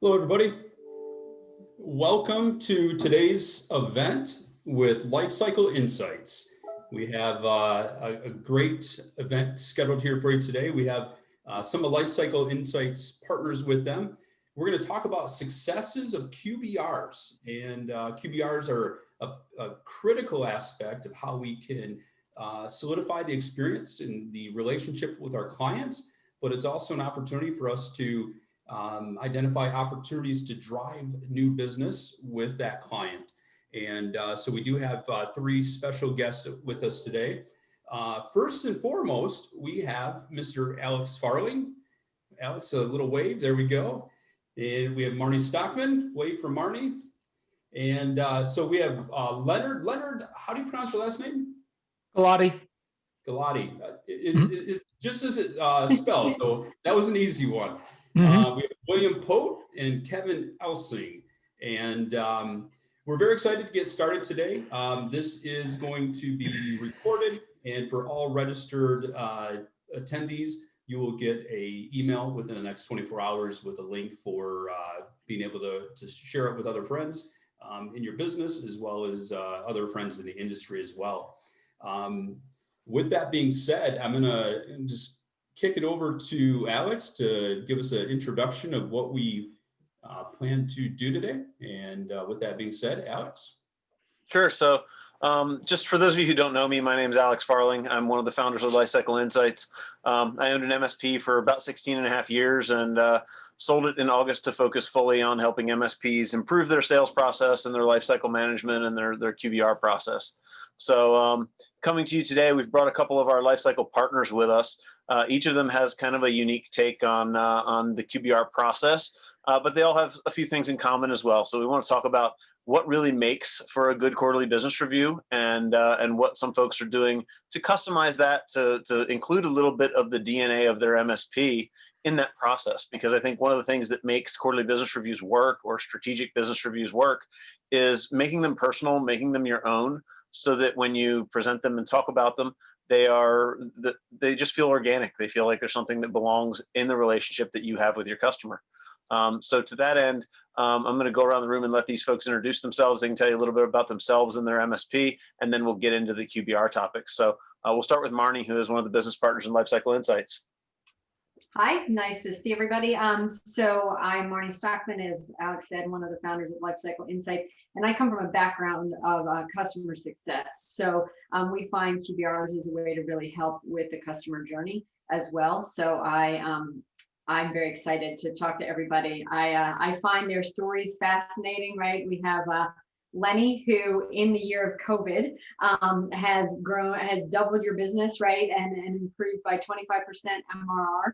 Hello, everybody. Welcome to today's event with Lifecycle Insights. We have a great event scheduled here for you today. We have some of Lifecycle Insights partners with them. We're going to talk about successes of QBRs, and QBRs are a critical aspect of how we can solidify the experience and the relationship with our clients, but it's also an opportunity for us to identify opportunities to drive new business with that client. And so we do have three special guests with us today. First and foremost, we have Mr. Alex Farling. Alex, a little wave, there we go. And we have Marnie Stockman, wave for Marnie. And so we have Leonard. Leonard, how do you pronounce your last name? Galati. Galati. Is just as it spells, so that was an easy one. Mm-hmm. We have William Pote and Kevin Elsing, and we're very excited to get started today. This is going to be recorded, and for all registered attendees, you will get an email within the next 24 hours with a link for being able to share it with other friends in your business, as well as other friends in the industry as well. With that being said, I'm going to just kick it over to Alex to give us an introduction of what we plan to do today. And with that being said, Alex. Sure. So just for those of you who don't know me, my name is Alex Farling. I'm one of the founders of Lifecycle Insights. I owned an MSP for about 16 and a half years and sold it in August to focus fully on helping MSPs improve their sales process and their lifecycle management and their QBR process. So coming to you today, we've brought a couple of our Lifecycle partners with us. Each of them has kind of a unique take on the QBR process, but they all have a few things in common as well. So we want to talk about what really makes for a good quarterly business review and what some folks are doing to customize that to include a little bit of the DNA of their MSP in that process. Because I think one of the things that makes quarterly business reviews work or strategic business reviews work is making them personal, making them your own, so that when you present them and talk about them, they just feel organic. They feel like there's something that belongs in the relationship that you have with your customer. So to that end, I'm going to go around the room and let these folks introduce themselves. They can tell you a little bit about themselves and their MSP, and then we'll get into the QBR topics. So we'll start with Marnie, who is one of the business partners in Lifecycle Insights. Hi, nice to see everybody. So I'm Marnie Stockman, as Alex said, one of the founders of Lifecycle Insights, and I come from a background of customer success. So we find QBRs as a way to really help with the customer journey as well. So I'm very excited to talk to everybody. I find their stories fascinating, right? We have Lenny, who in the year of COVID has doubled your business, right? And improved by 25% MRR.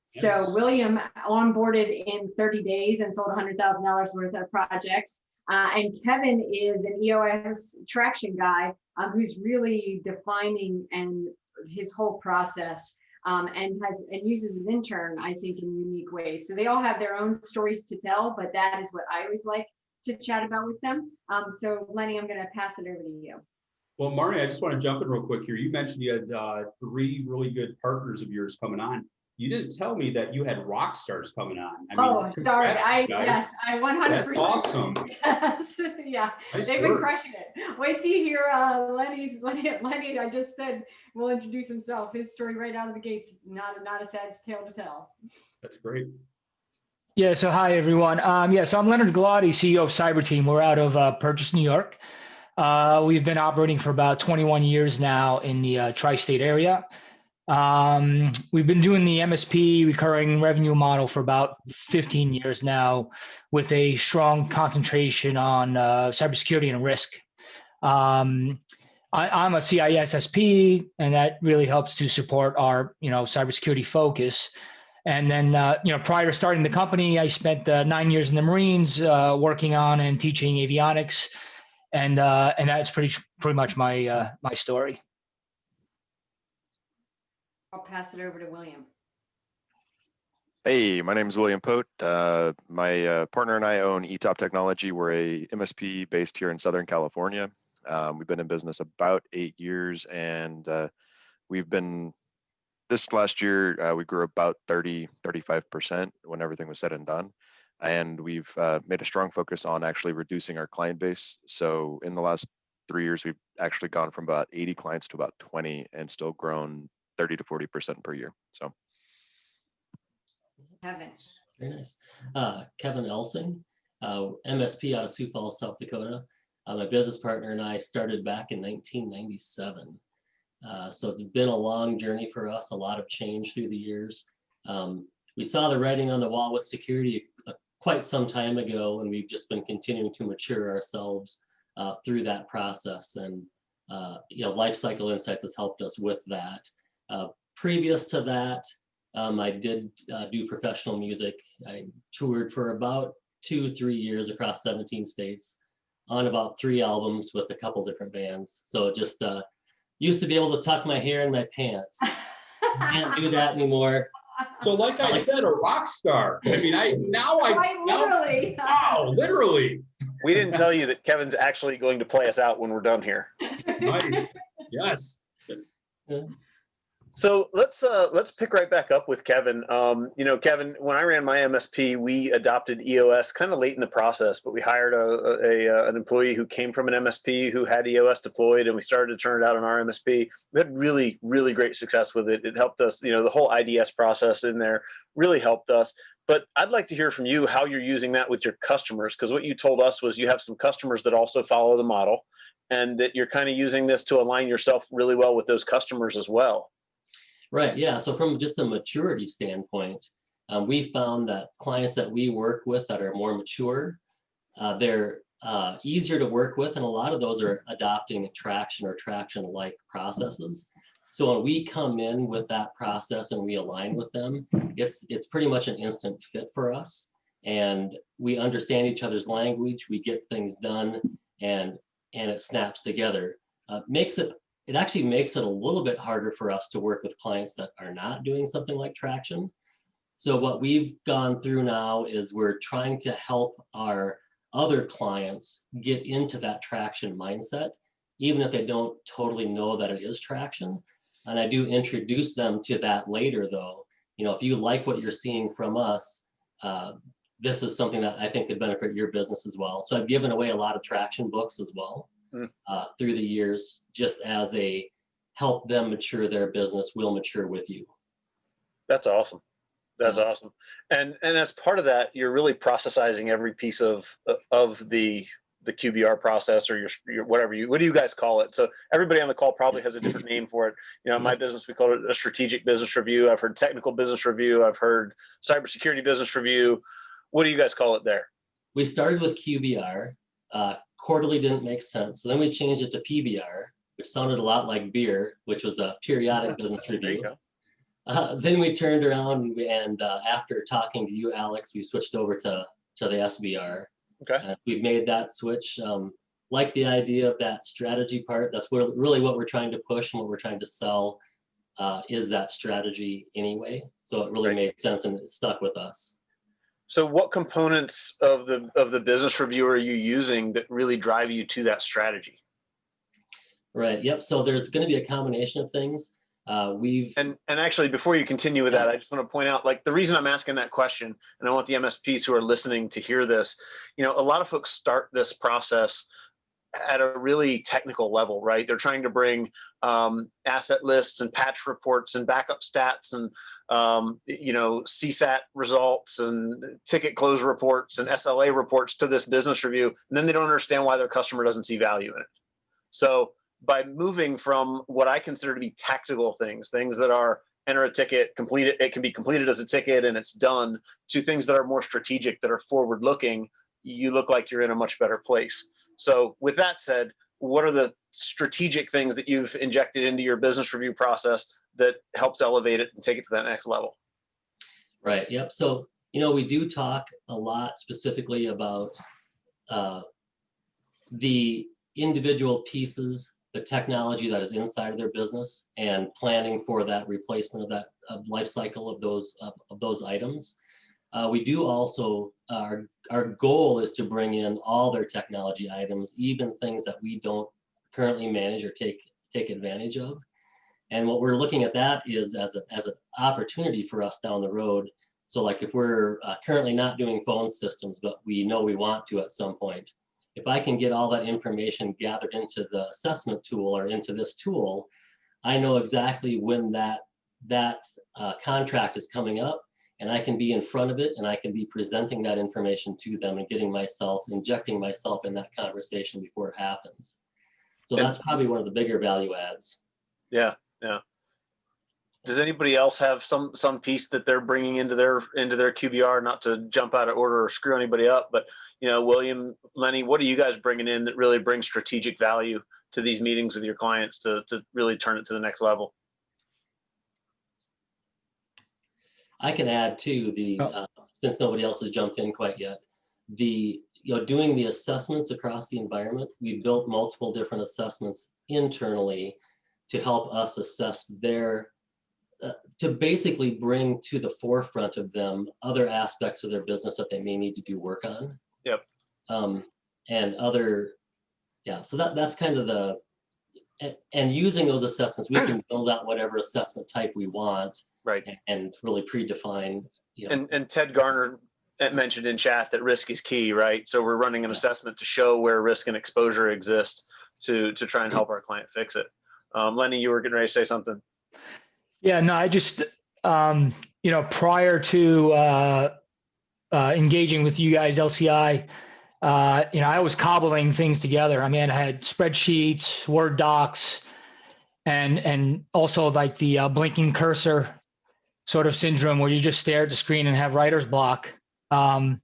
So Yes. William onboarded in 30 days and sold $100,000 worth of projects. And Kevin is an EOS traction guy who's really defining and his whole process and uses his intern, I think, in unique ways. So they all have their own stories to tell, but that is what I always like to chat about with them. So Lenny, I'm going to pass it over to you. Well, Marnie, I just want to jump in real quick here. You mentioned you had three really good partners of yours coming on. You didn't tell me that you had rock stars coming on. I mean, sorry. I 100%. That's awesome. Yes, yeah, Nice they've work. been crushing it. Wait till you hear Lenny. I just said will introduce himself. His story right out of the gates. Not a sad tale to tell. That's great. Yeah, so hi, everyone. So I'm Leonard Galati, CEO of Cyber Team. We're out of Purchase, New York. We've been operating for about 21 years now in the tri-state area. We've been doing the MSP recurring revenue model for about 15 years now, with a strong concentration on cybersecurity and risk. I'm a CISSP, and that really helps to support our cybersecurity focus. And then prior to starting the company, I spent 9 years in the Marines working on and teaching avionics, and that's pretty much my my story. I'll pass it over to William. Hey, my name is William Pote. My partner and I own eTop Technology. We're a MSP based here in Southern California. We've been in business about 8 years, and we've been this last year, we grew about 35% when everything was said and done. And we've made a strong focus on actually reducing our client base. So in the last 3 years, we've actually gone from about 80 clients to about 20 and still grown 30 to 40% per year. So. Kevin. Very nice. Kevin Elsing, MSP out of Sioux Falls, South Dakota. My business partner and I started back in 1997. So it's been a long journey for us, a lot of change through the years. We saw the writing on the wall with security quite some time ago, and we've just been continuing to mature ourselves through that process. And Lifecycle Insights has helped us with that. Previous to that, I did do professional music. I toured for about 2-3 years across 17 states on about 3 albums with a couple different bands. So just used to be able to tuck my hair in my pants. Can't do that anymore. So like I said, a rock star. I mean, Literally. Wow, literally. We didn't tell you that Kevin's actually going to play us out when we're done here. Nice. Yes. So let's pick right back up with Kevin. Kevin, when I ran my MSP, we adopted EOS kind of late in the process, but we hired an employee who came from an MSP who had EOS deployed, and we started to turn it out on our MSP. We had really, really great success with it. It helped us, the whole IDS process in there really helped us. But I'd like to hear from you how you're using that with your customers, because what you told us was you have some customers that also follow the model, and that you're kind of using this to align yourself really well with those customers as well. Right, yeah, so from just a maturity standpoint, we found that clients that we work with that are more mature, they're easier to work with, and a lot of those are adopting traction or traction-like processes. So when we come in with that process and we align with them, it's pretty much an instant fit for us, and we understand each other's language, we get things done, and it snaps together. It actually makes it a little bit harder for us to work with clients that are not doing something like traction. So what we've gone through now is we're trying to help our other clients get into that traction mindset, even if they don't totally know that it is traction. And I do introduce them to that later, though. If you like what you're seeing from us, this is something that I think could benefit your business as well. So I've given away a lot of traction books as well. Through the years, just as a help them mature their business, we'll mature with you. That's awesome. That's awesome. And as part of that, you're really processizing every piece of the QBR process, or your whatever what do you guys call it? So everybody on the call probably has a different name for it. In my business, we call it a strategic business review. I've heard technical business review. I've heard cybersecurity business review. What do you guys call it there? We started with QBR. Quarterly didn't make sense. So then we changed it to PBR, which sounded a lot like beer, which was a periodic business review. Then we turned around and after talking to you, Alex, we switched over to the SBR. Okay. We've made that switch. Like the idea of that strategy part, that's really what we're trying to push and what we're trying to sell is that strategy anyway. So it really made sense and it stuck with us. So what components of the business review are you using that really drive you to that strategy? Right. Yep. So there's going to be a combination of things. And actually, before you continue with that, I just want to point out, like, the reason I'm asking that question, and I want the MSPs who are listening to hear this, a lot of folks start this process at a really technical level, right? They're trying to bring asset lists and patch reports and backup stats and CSAT results and ticket close reports and SLA reports to this business review, and then they don't understand why their customer doesn't see value in it. So by moving from what I consider to be tactical things that are enter a ticket, complete it, it can be completed as a ticket and it's done, to things that are more strategic, that are forward looking, you look like you're in a much better place. So with that said, what are the strategic things that you've injected into your business review process that helps elevate it and take it to that next level? Right. Yep. So, we do talk a lot specifically about the individual pieces, the technology that is inside of their business, and planning for that replacement of life cycle of those items. We do also, our goal is to bring in all their technology items, even things that we don't currently manage or take advantage of. And what we're looking at that is as an opportunity for us down the road. So like if we're currently not doing phone systems, but we know we want to at some point, if I can get all that information gathered into the assessment tool or into this tool, I know exactly when that contract is coming up, and I can be in front of it, and I can be presenting that information to them and injecting myself in that conversation before it happens. So that's probably one of the bigger value adds. Yeah, yeah. Does anybody else have some piece that they're bringing into their QBR? Not to jump out of order or screw anybody up, but William, Lenny, what are you guys bringing in that really brings strategic value to these meetings with your clients to really turn it to the next level? I can add too, since nobody else has jumped in quite yet, doing the assessments across the environment. We built multiple different assessments internally to help us assess to basically bring to the forefront of them other aspects of their business that they may need to do work on. Yep. So that's kind of and using those assessments, we can build out whatever assessment type we want. Right. And really predefine. And Ted Garner mentioned in chat that risk is key, right? So we're running an assessment to show where risk and exposure exist to try and help our client fix it. Lenny, you were getting ready to say something. Yeah, no, I just, prior to engaging with you guys, LCI, I was cobbling things together. I mean, I had spreadsheets, Word docs, and also like the blinking cursor sort of syndrome where you just stare at the screen and have writer's block. It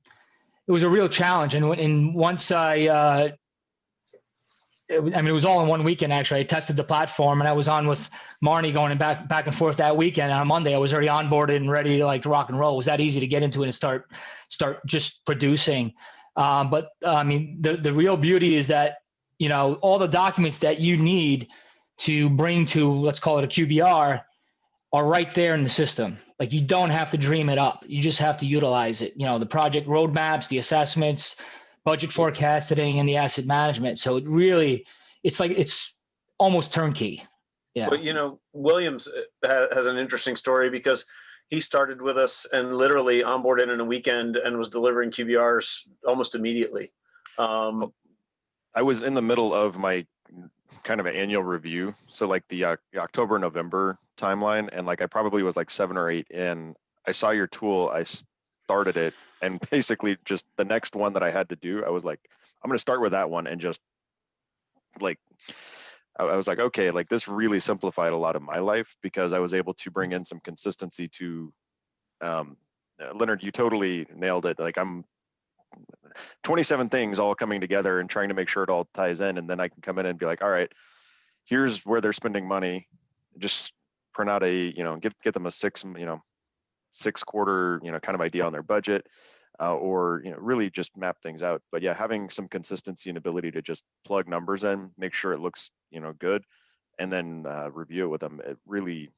was a real challenge. And once it was all in one weekend, actually. I tested the platform and I was on with Marnie going back and forth that weekend. And on Monday, I was already onboarded and ready to rock and roll. It was that easy to get into it and start just producing. But the real beauty is that, all the documents that you need to bring to, let's call it a QBR, are right there in the system. Like, you don't have to dream it up. You just have to utilize it. The project roadmaps, the assessments, budget forecasting, and the asset management. So it's almost turnkey. Yeah. But Williams has an interesting story because he started with us and literally onboarded in a weekend and was delivering QBRs almost immediately. I was in the middle of my kind of an annual review. So like the October, November timeline. And I probably was 7 or 8 in. I saw your tool. I started it. And basically just the next one that I had to do, I was like, I'm going to start with that one. And just I was like, okay, this really simplified a lot of my life because I was able to bring in some consistency to, Leonard, you totally nailed it. I'm 27 things all coming together and trying to make sure it all ties in. And then I can come in and be like, all right, here's where they're spending money. Just print out get them a 6 quarter, kind of idea on their budget, or, really just map things out. But yeah, having some consistency and ability to just plug numbers in, make sure it looks, good, and then review it with them. It really,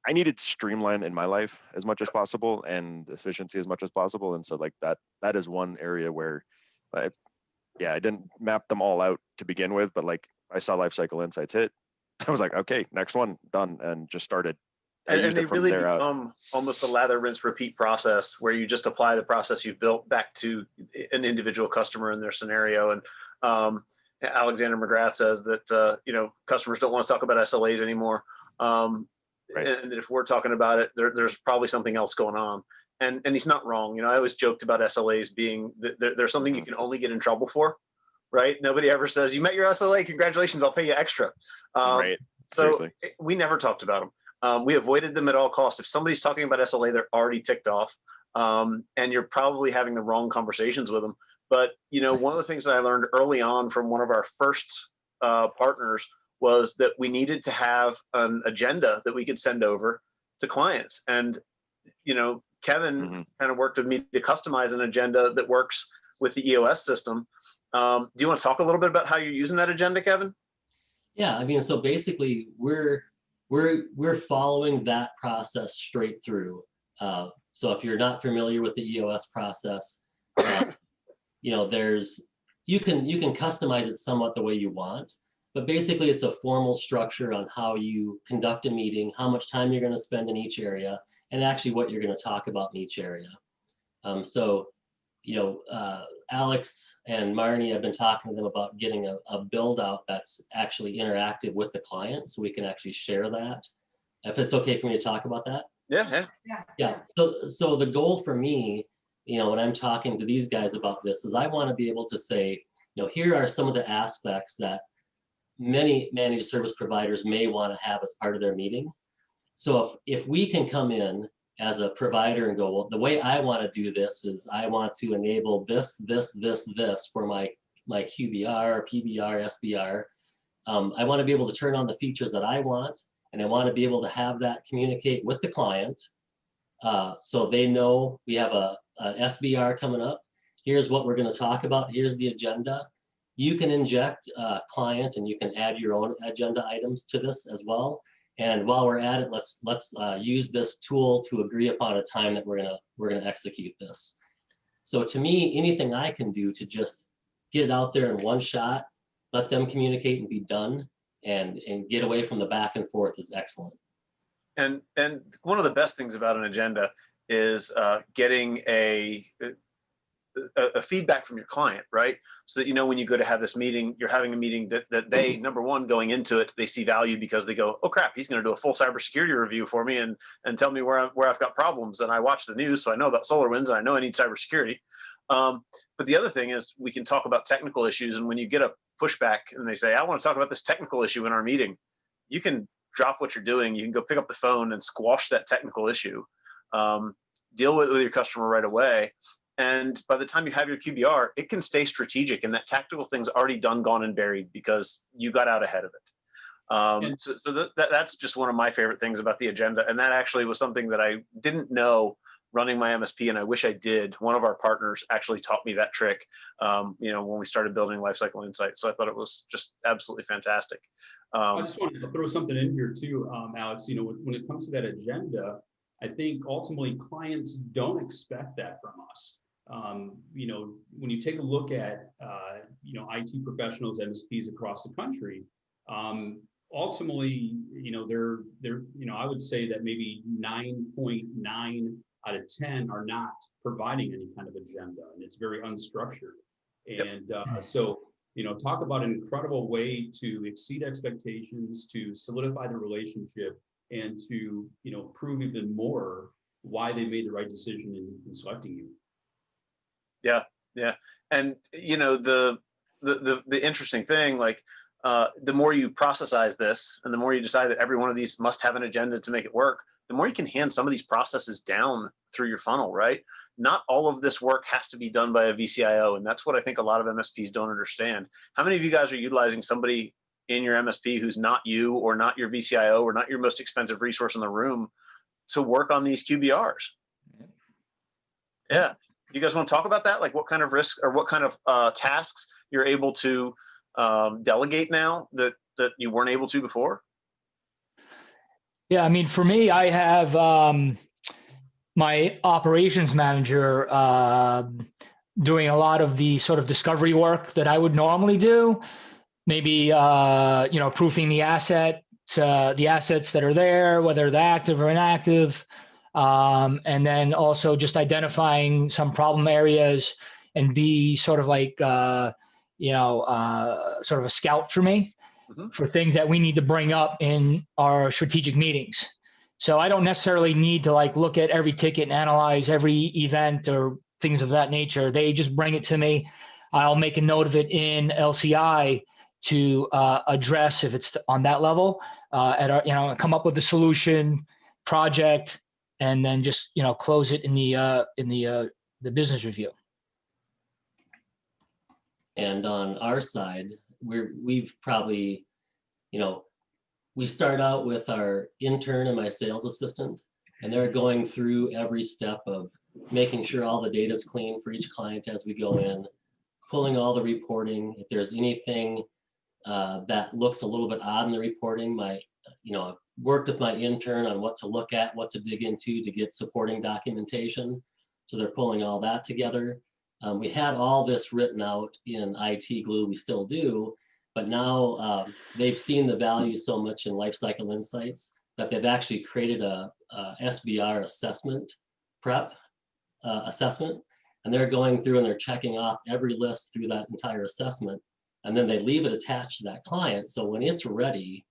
I needed streamline in my life as much as possible and efficiency as much as possible. And so that is one area where I didn't map them all out to begin with, but I saw Lifecycle Insights hit. I was like, okay, next one, done, and just started. And they really become almost a lather, rinse, repeat process where you just apply the process you've built back to an individual customer in their scenario. And Alexander McGrath says that, customers don't want to talk about SLAs anymore. Right. And if we're talking about it, there's probably something else going on. And he's not wrong. I always joked about SLAs being there's something you can only get in trouble for, right? Nobody ever says, you met your SLA, congratulations, I'll pay you extra. Right. So seriously. We never talked about them. We avoided them at all costs. If somebody's talking about SLA, they're already ticked off, and you're probably having the wrong conversations with them. But one of the things that I learned early on from one of our first partners was that we needed to have an agenda that we could send over to clients. And Kevin kind of worked with me to customize an agenda that works with the EOS system. Do you want to talk a little bit about how you're using that agenda, Kevin? Yeah, so basically we're following that process straight through. So if you're not familiar with the EOS process, you can customize it somewhat the way you want, but basically it's a formal structure on how you conduct a meeting, how much time you're going to spend in each area, and actually what you're going to talk about in each area. So, you know, Alex and Marnie, I've been talking to them about getting a build out that's actually interactive with the client, so we can actually share that. If it's okay for me to talk about that. Yeah. So the goal for me, you know, when I'm talking to these guys about this, is I want to be able to say, you know, here are some of the aspects that many managed service providers may want to have as part of their meeting. So if we can come in as a provider and go, well, the way I want to do this is I want to enable this for my QBR, PBR, SBR. I want to be able to turn on the features that I want, and I want to be able to have that communicate with the client. So they know we have a SBR coming up. Here's what we're going to talk about. Here's the agenda. You can inject client and you can add your own agenda items to this as well. And while we're at it, let's use this tool to agree upon a time that we're gonna execute this. So to me, anything I can do to just get it out there in one shot, let them communicate and be done, and get away from the back and forth is excellent. And one of the best things about an agenda is getting a feedback from your client, right? So that, you know, when you go to have this meeting, you're having a meeting that they, number one, going into it, they see value because they go, oh crap, he's going to do a full cybersecurity review for me and tell me where I've got problems. And I watch the news, so I know about SolarWinds and I know I need cybersecurity. But the other thing is we can talk about technical issues. And when you get a pushback and they say, I want to talk about this technical issue in our meeting, you can drop what you're doing. You can go pick up the phone and squash that technical issue, deal with your customer right away. And by the time you have your QBR, it can stay strategic, and that tactical thing's already done, gone, and buried because you got out ahead of it. So that's just one of my favorite things about the agenda. And that actually was something that I didn't know running my MSP, and I wish I did. One of our partners actually taught me that trick, you know, when we started building Lifecycle Insights. So I thought it was just absolutely fantastic. I just wanted to throw something in here too, Alex. You know, when it comes to that agenda, I think ultimately clients don't expect that from us. You know, when you take a look at, you know, IT professionals, MSPs across the country, ultimately, you know, they're, you know, I would say that maybe 9.9 out of 10 are not providing any kind of agenda, and it's very unstructured. And so, you know, talk about an incredible way to exceed expectations, to solidify the relationship, and to, you know, prove even more why they made the right decision in selecting you. Yeah. And, you know, the interesting thing, like, the more you processize this and the more you decide that every one of these must have an agenda to make it work, the more you can hand some of these processes down through your funnel, right? Not all of this work has to be done by a VCIO. And that's what I think a lot of MSPs don't understand. How many of you guys are utilizing somebody in your MSP who's not you, or not your VCIO, or not your most expensive resource in the room to work on these QBRs? Yeah. You guys want to talk about that? Like what kind of risk or what kind of tasks you're able to delegate now that you weren't able to before? Yeah, I mean, for me, I have my operations manager doing a lot of the sort of discovery work that I would normally do. Maybe, you know, proofing the assets that are there, whether they're active or inactive. And then also just identifying some problem areas and be sort of like, you know, sort of a scout for me for things that we need to bring up in our strategic meetings. So I don't necessarily need to like look at every ticket and analyze every event or things of that nature. They just bring it to me. I'll make a note of it in LCI to address if it's on that level, at our, you know, come up with a solution project, and then just, you know, close it in the business review. And on our side, we've probably, you know, we start out with our intern and my sales assistant, and they're going through every step of making sure all the data is clean for each client as we go in, pulling all the reporting. If there's anything that looks a little bit odd in the reporting, you know, I've worked with my intern on what to look at, what to dig into to get supporting documentation. So they're pulling all that together. We had all this written out in IT Glue, we still do, But now they've seen the value so much in Lifecycle Insights that they've actually created a SBR assessment prep assessment. And they're going through and they're checking off every list through that entire assessment. And then they leave it attached to that client. So when it's ready,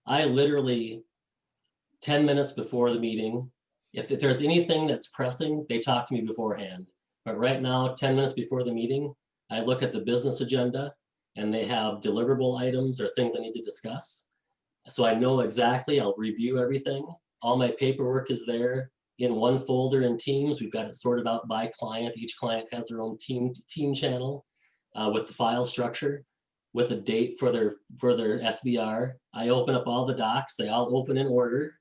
I literally 10 minutes before the meeting, if there's anything that's pressing, they talk to me beforehand. But right now, 10 minutes before the meeting, I look at the business agenda and they have deliverable items or things I need to discuss. So I know exactly, I'll review everything. All my paperwork is there in one folder in Teams. We've got it sorted out by client. Each client has their own team channel with the file structure, with a date for their SBR. I open up all the docs. They all open in order.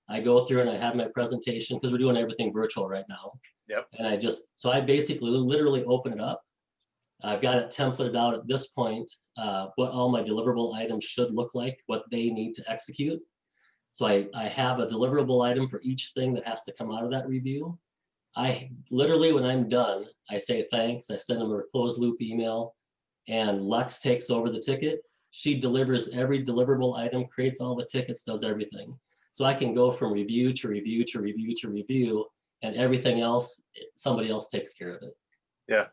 I go through and I have my presentation because we're doing everything virtual right now. Yep. And so I basically literally open it up. I've got it templated out at this point, what all my deliverable items should look like, what they need to execute. So I have a deliverable item for each thing that has to come out of that review. I literally, when I'm done, I say thanks. I send them a closed loop email and Lex takes over the ticket. She delivers every deliverable item, creates all the tickets, does everything. So I can go from review to review to review to review, and everything else, somebody else takes care of it. Yeah,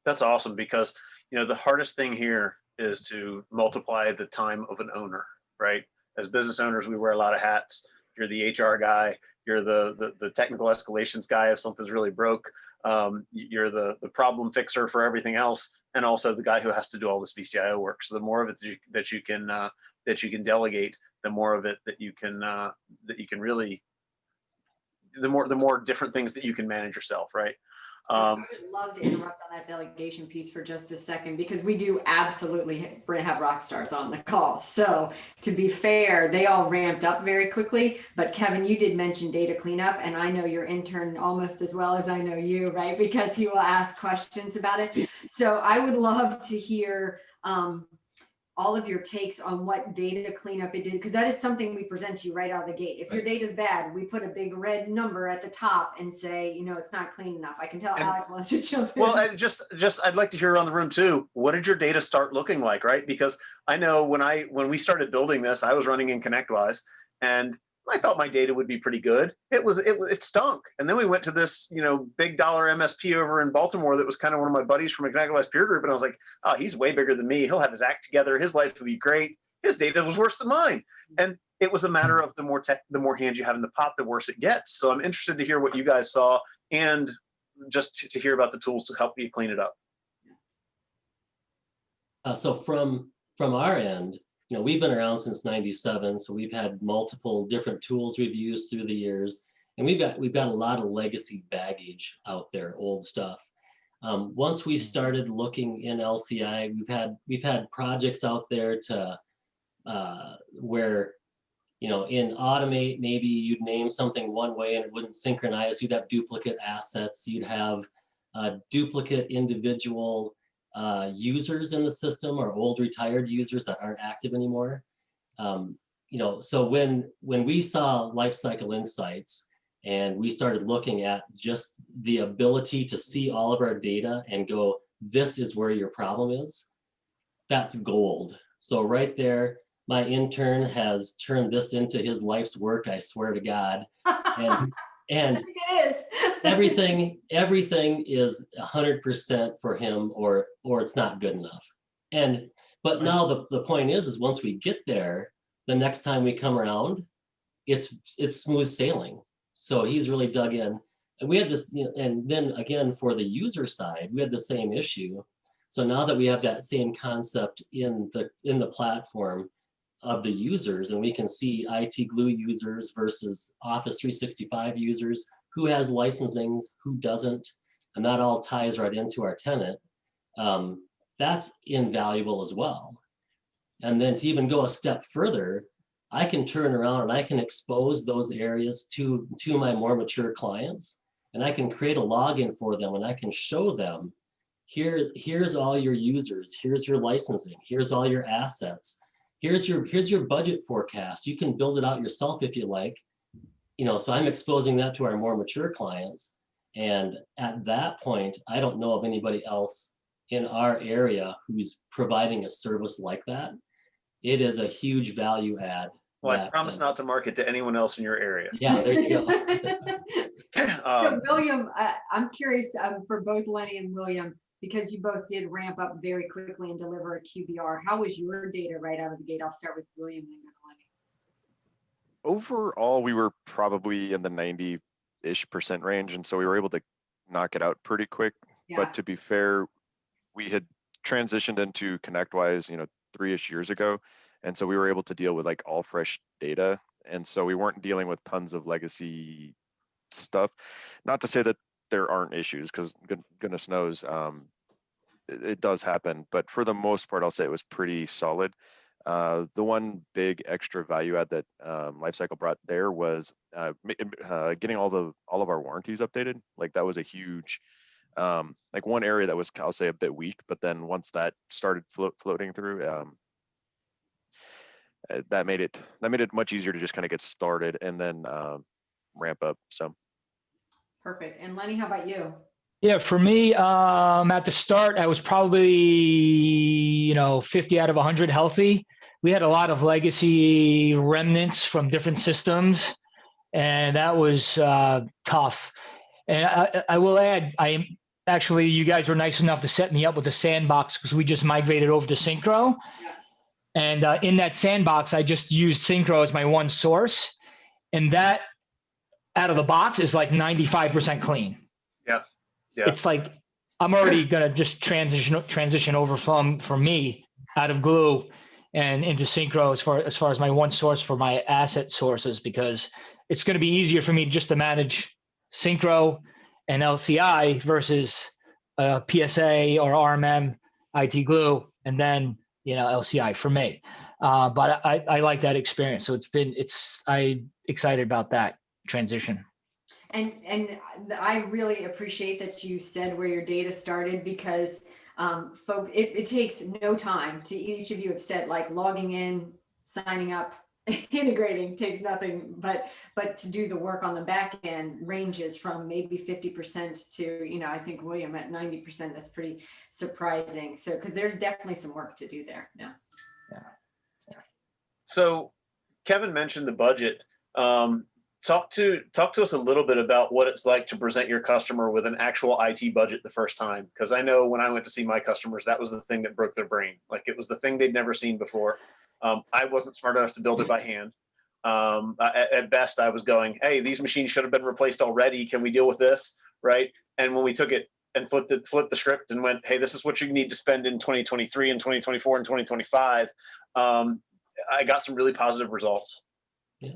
that's awesome, because the hardest thing here is to multiply the time of an owner, right? As business owners, we wear a lot of hats. You're the HR guy, you're the technical escalations guy if something's really broke. You're the problem fixer for everything else, and also the guy who has to do all this VCIO work. So the more of it that you can delegate, the more of it that you can really, the more different things that you can manage yourself, right? I would love to interrupt on that delegation piece for just a second, because we do absolutely have rock stars on the call. So to be fair, they all ramped up very quickly. But Kevin, you did mention data cleanup, and I know your intern almost as well as I know you, right? Because he will ask questions about it. So I would love to hear all of your takes on what data cleanup it did, because that is something we present you right out of the gate. If your data is bad, we put a big red number at the top and say, it's not clean enough. I can tell Alex wants to jump in. Well, and just I'd like to hear around the room too. What did your data start looking like, right? Because I know when we started building this, I was running in ConnectWise, and I thought my data would be pretty good. It stunk. And then we went to this, big dollar MSP over in Baltimore that was kind of one of my buddies from a ConnectWise peer group. And I was like, oh, he's way bigger than me. He'll have his act together. His life will be great. His data was worse than mine. And it was a matter of the more hands you have in the pot, the worse it gets. So I'm interested to hear what you guys saw, and just to hear about the tools to help you clean it up. So from our end, we've been around since '97, so we've had multiple different tools we've used through the years, and we've got a lot of legacy baggage out there, old stuff. Once we started looking in LCI, we've had projects out there to where in Automate, maybe you'd name something one way and it wouldn't synchronize. You'd have duplicate assets. You'd have duplicate individual users in the system, or old retired users that aren't active anymore. So when we saw Lifecycle Insights and we started looking at just the ability to see all of our data and go, this is where your problem is, that's gold. So right there, my intern has turned this into his life's work, I swear to God. And it is. everything is 100% for him, or it's not good enough. But now the point is once we get there, the next time we come around, it's smooth sailing. So he's really dug in, and we had this, and then again for the user side, we had the same issue. So now that we have that same concept in the platform of the users, and we can see IT Glue users versus Office 365 users, who has licensings, who doesn't, and that all ties right into our tenant. That's invaluable as well. And then to even go a step further, I can turn around and I can expose those areas to my more mature clients, and I can create a login for them, and I can show them, here's all your users, here's your licensing, here's all your assets, here's your budget forecast. You can build it out yourself if you like. So I'm exposing that to our more mature clients. And at that point, I don't know of anybody else in our area who's providing a service like that, it is a huge value add. Well, I promise not to market to anyone else in your area. Yeah, there you go. So William, I'm curious for both Lenny and William, because you both did ramp up very quickly and deliver a QBR. How was your data right out of the gate? I'll start with William and then Lenny. Overall, we were probably in the 90-ish% range. And so we were able to knock it out pretty quick. Yeah. But to be fair, we had transitioned into ConnectWise, 3-ish years ago. And so we were able to deal with like all fresh data. And so we weren't dealing with tons of legacy stuff. Not to say that there aren't issues, because goodness knows it does happen. But for the most part, I'll say it was pretty solid. The one big extra value add that Lifecycle brought there was getting all of our warranties updated. Like that was a huge, like one area that was, I'll say, a bit weak. But then once that started floating through, that made it much easier to just kind of get started and then ramp up. So Perfect. And Lenny, how about you? Yeah, for me, at the start, I was probably 50 out of 100 healthy. We had a lot of legacy remnants from different systems, and that was tough. And I will add, you guys were nice enough to set me up with a sandbox because we just migrated over to Synchro. And in that sandbox, I just used Synchro as my one source. And that out of the box is like 95% clean. Yeah. It's like I'm already gonna just transition over from me out of Glue and into Synchro as far as my one source for my asset sources, because it's going to be easier for me just to manage Synchro and LCI versus PSA or RMM, IT Glue, and then LCI for me. But I like that experience, so I'm excited about that transition. And I really appreciate that you said where your data started, because it takes no time. To each of you have said, like, logging in, signing up, integrating takes nothing, but to do the work on the back end ranges from maybe 50% to I think William at 90%. That's pretty surprising. So because there's definitely some work to do there. Yeah. So Kevin mentioned the budget. Talk to us a little bit about what it's like to present your customer with an actual IT budget the first time. Because I know when I went to see my customers, that was the thing that broke their brain. Like it was the thing they'd never seen before. I wasn't smart enough to build it by hand. At best, I was going, hey, these machines should have been replaced already. Can we deal with this? Right. And when we took it and flipped the script and went, hey, this is what you need to spend in 2023 and 2024 and 2025, I got some really positive results. Yeah.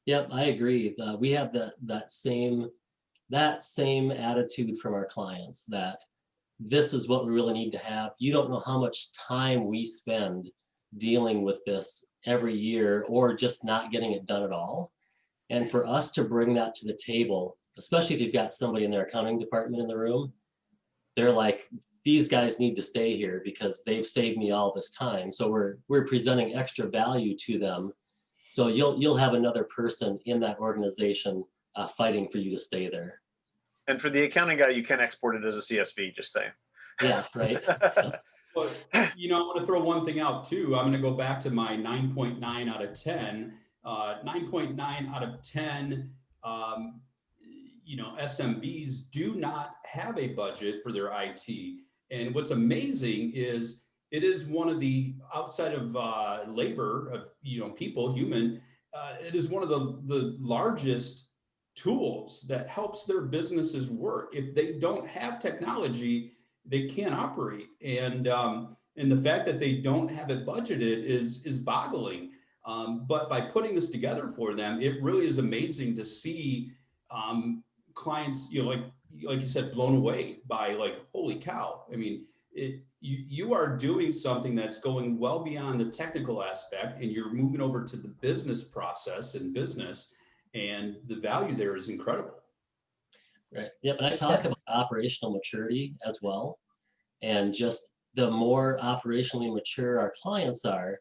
Yep, I agree. We have that same attitude from our clients, that this is what we really need to have. You don't know how much time we spend dealing with this every year, or just not getting it done at all. And for us to bring that to the table, especially if you've got somebody in their accounting department in the room, they're like, these guys need to stay here because they've saved me all this time. So we're presenting extra value to them. So you'll have another person in that organization fighting for you to stay there. And for the accounting guy, you can export it as a CSV, just saying. Yeah, right. But, I want to throw one thing out too. I'm going to go back to my 9.9 out of 10. 9.9 out of 10, SMBs do not have a budget for their IT. And what's amazing is it is one of the, outside of labor, of human, it is one of the largest tools that helps their businesses work. If they don't have technology, they can't operate. And the fact that they don't have it budgeted is boggling. But by putting this together for them, it really is amazing to see clients, like you said, blown away by, like, holy cow. I mean, you are doing something that's going well beyond the technical aspect, and you're moving over to the business process and business, and the value there is incredible. Right. Yep. And I talk about operational maturity as well. And just the more operationally mature our clients are,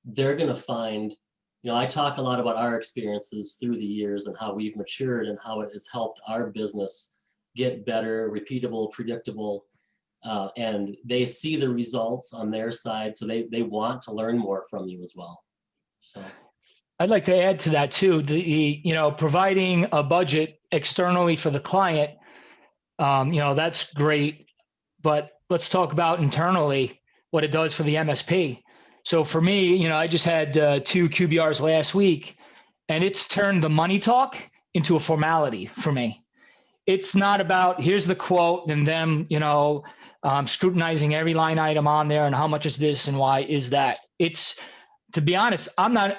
they're going to find, I talk a lot about our experiences through the years and how we've matured and how it has helped our business get better, repeatable, predictable. and they see the results on their side, so they want to learn more from you as well. So I'd like to add to that too. Providing a budget externally for the client, that's great. But let's talk about internally what it does for the MSP. So for me, I just had 2 QBRs last week, and it's turned the money talk into a formality for me. It's not about here's the quote and them, scrutinizing every line item on there and how much is this and why is that. It's, to be honest, I'm not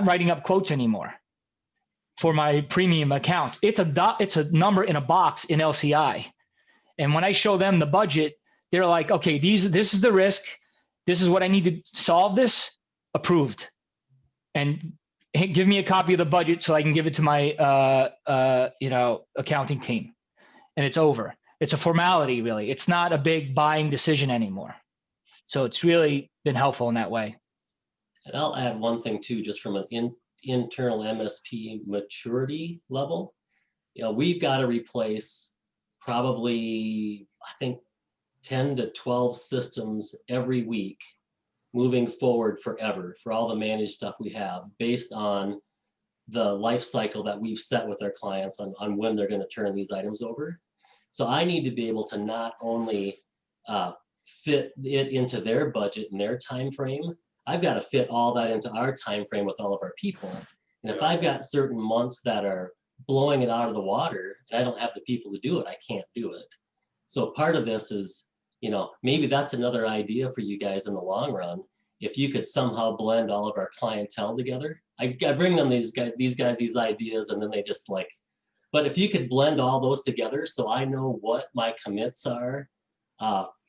writing up quotes anymore for my premium accounts. It's a number in a box in LCI. And when I show them the budget, they're like, okay, this is the risk. This is what I need to solve this. Approved. And give me a copy of the budget so I can give it to my accounting team. And it's over. It's a formality, really. It's not a big buying decision anymore. So it's really been helpful in that way. And I'll add one thing too, just from an internal MSP maturity level. We've got to replace probably, I think, 10 to 12 systems every week moving forward forever for all the managed stuff we have, based on the life cycle that we've set with our clients on when they're going to turn these items over. So I need to be able to not only fit it into their budget and their time frame, I've got to fit all that into our time frame with all of our people. And if I've got certain months that are blowing it out of the water and I don't have the people to do it, I can't do it. So part of this is, maybe that's another idea for you guys in the long run. If you could somehow blend all of our clientele together, I bring them these ideas, and then they just like, but if you could blend all those together, so I know what my commits are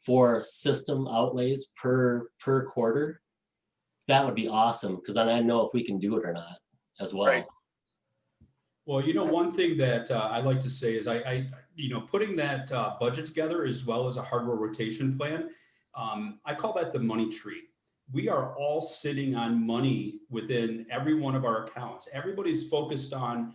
for system outlays per quarter, that would be awesome, because then I know if we can do it or not as well. Right. Well, one thing that I like to say is I putting that budget together as well as a hardware rotation plan, I call that the money tree. We are all sitting on money within every one of our accounts. Everybody's focused on,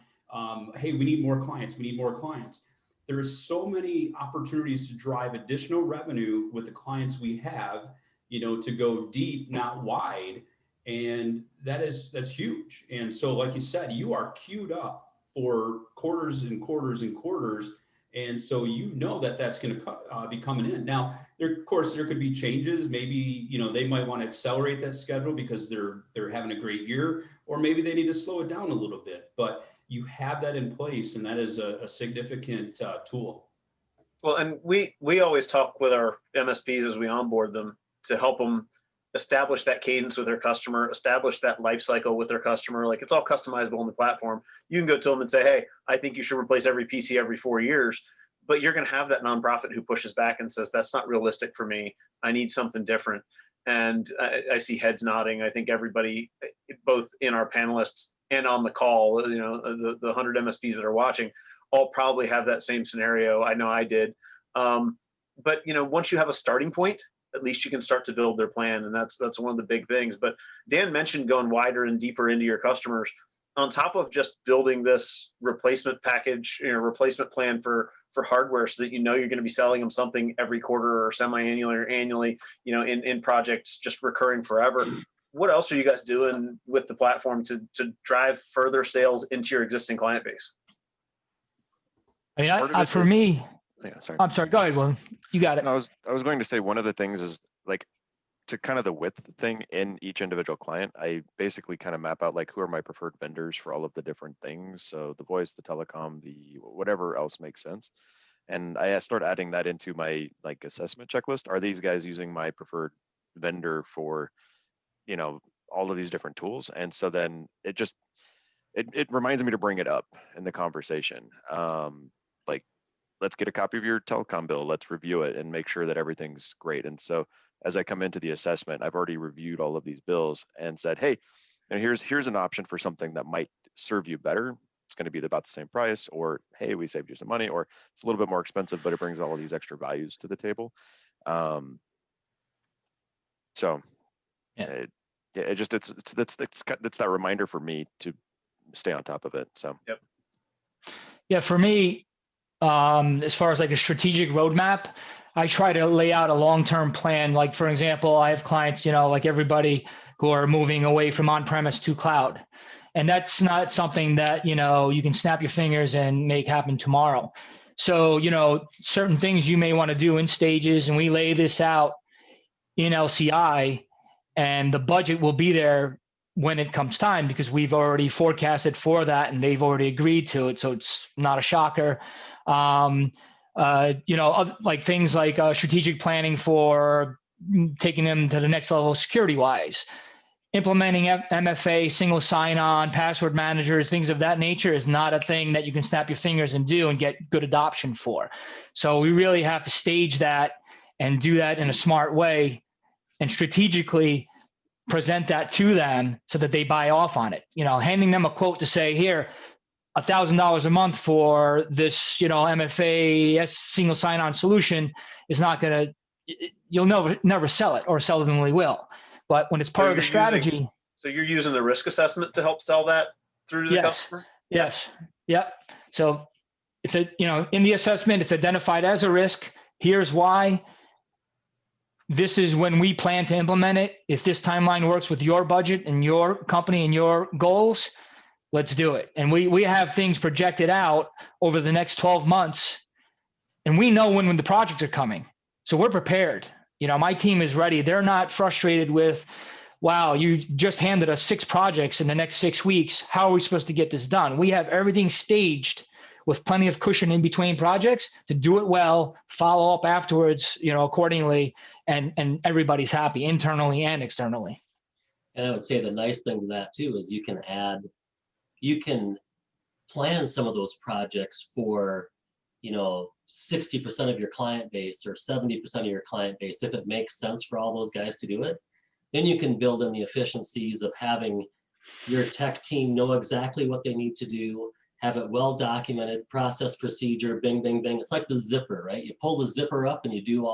hey, we need more clients. We need more clients. There are so many opportunities to drive additional revenue with the clients we have, to go deep, not wide. And that's huge. And so, like you said, you are queued up for quarters and quarters and quarters. And so, that's going to be coming in. Now, of course, there could be changes. Maybe, they might want to accelerate that schedule because they're having a great year, or maybe they need to slow it down a little bit. But you have that in place, and that is a significant tool. Well, and we always talk with our MSPs as we onboard them to help them establish that cadence with their customer, establish that life cycle with their customer. Like, it's all customizable on the platform. You can go to them and say, hey, I think you should replace every PC every 4 years, but you're going to have that nonprofit who pushes back and says, that's not realistic for me. I need something different. And I see heads nodding. I think everybody, both in our panelists and on the call, the 100 MSPs that are watching, all probably have that same scenario. I know I did. But once you have a starting point, at least you can start to build their plan. And that's one of the big things. But Dan mentioned going wider and deeper into your customers. On top of just building this replacement package, replacement plan for hardware, so that you're going to be selling them something every quarter or semi-annually or annually, in projects just recurring forever. What else are you guys doing with the platform to drive further sales into your existing client base? I mean, for me, Yeah, sorry. I'm sorry. Go ahead, Will. You got it. I was going to say, one of the things is, like, to kind of the width thing in each individual client, I basically kind of map out, like, who are my preferred vendors for all of the different things. So the voice, the telecom, the whatever else makes sense. And I start adding that into my, like, assessment checklist. Are these guys using my preferred vendor for, all of these different tools? And so then it reminds me to bring it up in the conversation. Like, let's get a copy of your telecom bill. Let's review it and make sure that everything's great. And so as I come into the assessment, I've already reviewed all of these bills and said, hey, here's an option for something that might serve you better. It's going to be about the same price, or, hey, we saved you some money, or it's a little bit more expensive, but it brings all of these extra values to the table. So Yeah. it's that reminder for me to stay on top of it. So Yep. Yeah, for me, as far as like a strategic roadmap, I try to lay out a long-term plan. Like, for example, I have clients, like everybody, who are moving away from on-premise to cloud. And that's not something that, you can snap your fingers and make happen tomorrow. So, certain things you may want to do in stages, and we lay this out in LCI, and the budget will be there when it comes time, because we've already forecasted for that and they've already agreed to it. So it's not a shocker. Like things like strategic planning for taking them to the next level security wise, implementing MFA, single sign-on, password managers, things of that nature is not a thing that you can snap your fingers and do and get good adoption for. So we really have to stage that and do that in a smart way and strategically present that to them so that they buy off on it. Handing them a quote to say, here, $1,000 a month for this, MFA single sign-on solution is not going to, you'll never sell it, or seldomly will. But when it's part of the strategy. So you're using the risk assessment to help sell that through to the customer? Yes. Yep. So it's in the assessment, it's identified as a risk. Here's why. This is when we plan to implement it. If this timeline works with your budget and your company and your goals, let's do it. And we have things projected out over the next 12 months, and we know when the projects are coming. So we're prepared. My team is ready. They're not frustrated with, wow, you just handed us 6 projects in the next 6 weeks. How are we supposed to get this done? We have everything staged with plenty of cushion in between projects to do it well, follow up afterwards, accordingly, and everybody's happy internally and externally. And I would say the nice thing to that too is you can plan some of those projects for, 60% of your client base or 70% of your client base, if it makes sense for all those guys to do it. Then you can build in the efficiencies of having your tech team know exactly what they need to do, have it well documented, process, procedure, bing, bing, bing. It's like the zipper, right? You pull the zipper up and you do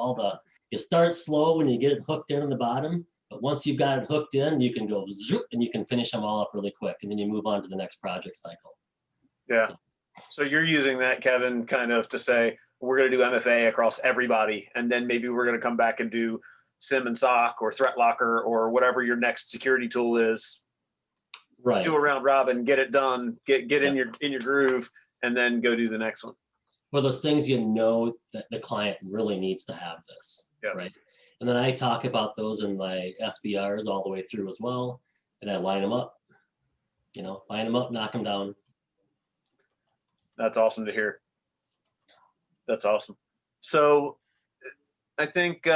you start slow when you get it hooked in on the bottom, but once you've got it hooked in, you can go zoop and you can finish them all up really quick, and then you move on to the next project cycle. Yeah. So you're using that, Kevin, kind of to say, we're going to do MFA across everybody, and then maybe we're going to come back and do SIM and SOC or Threat Locker or whatever your next security tool is. Right. Do a round robin, get it done, get in your groove, and then go do the next one. Well, those things that the client really needs to have this, right? And then I talk about those in my SBRs all the way through as well, and I line them up, knock them down. That's awesome to hear. That's awesome. So I think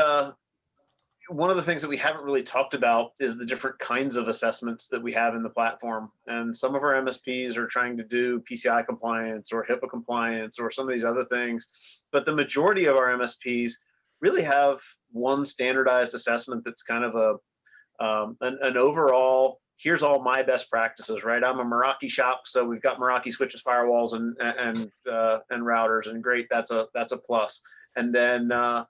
one of the things that we haven't really talked about is the different kinds of assessments that we have in the platform. And some of our MSPs are trying to do PCI compliance or HIPAA compliance or some of these other things. But the majority of our MSPs really have one standardized assessment that's kind of an overall, here's all my best practices, right? I'm a Meraki shop, so we've got Meraki switches, firewalls, and routers, and great, that's a plus. And then I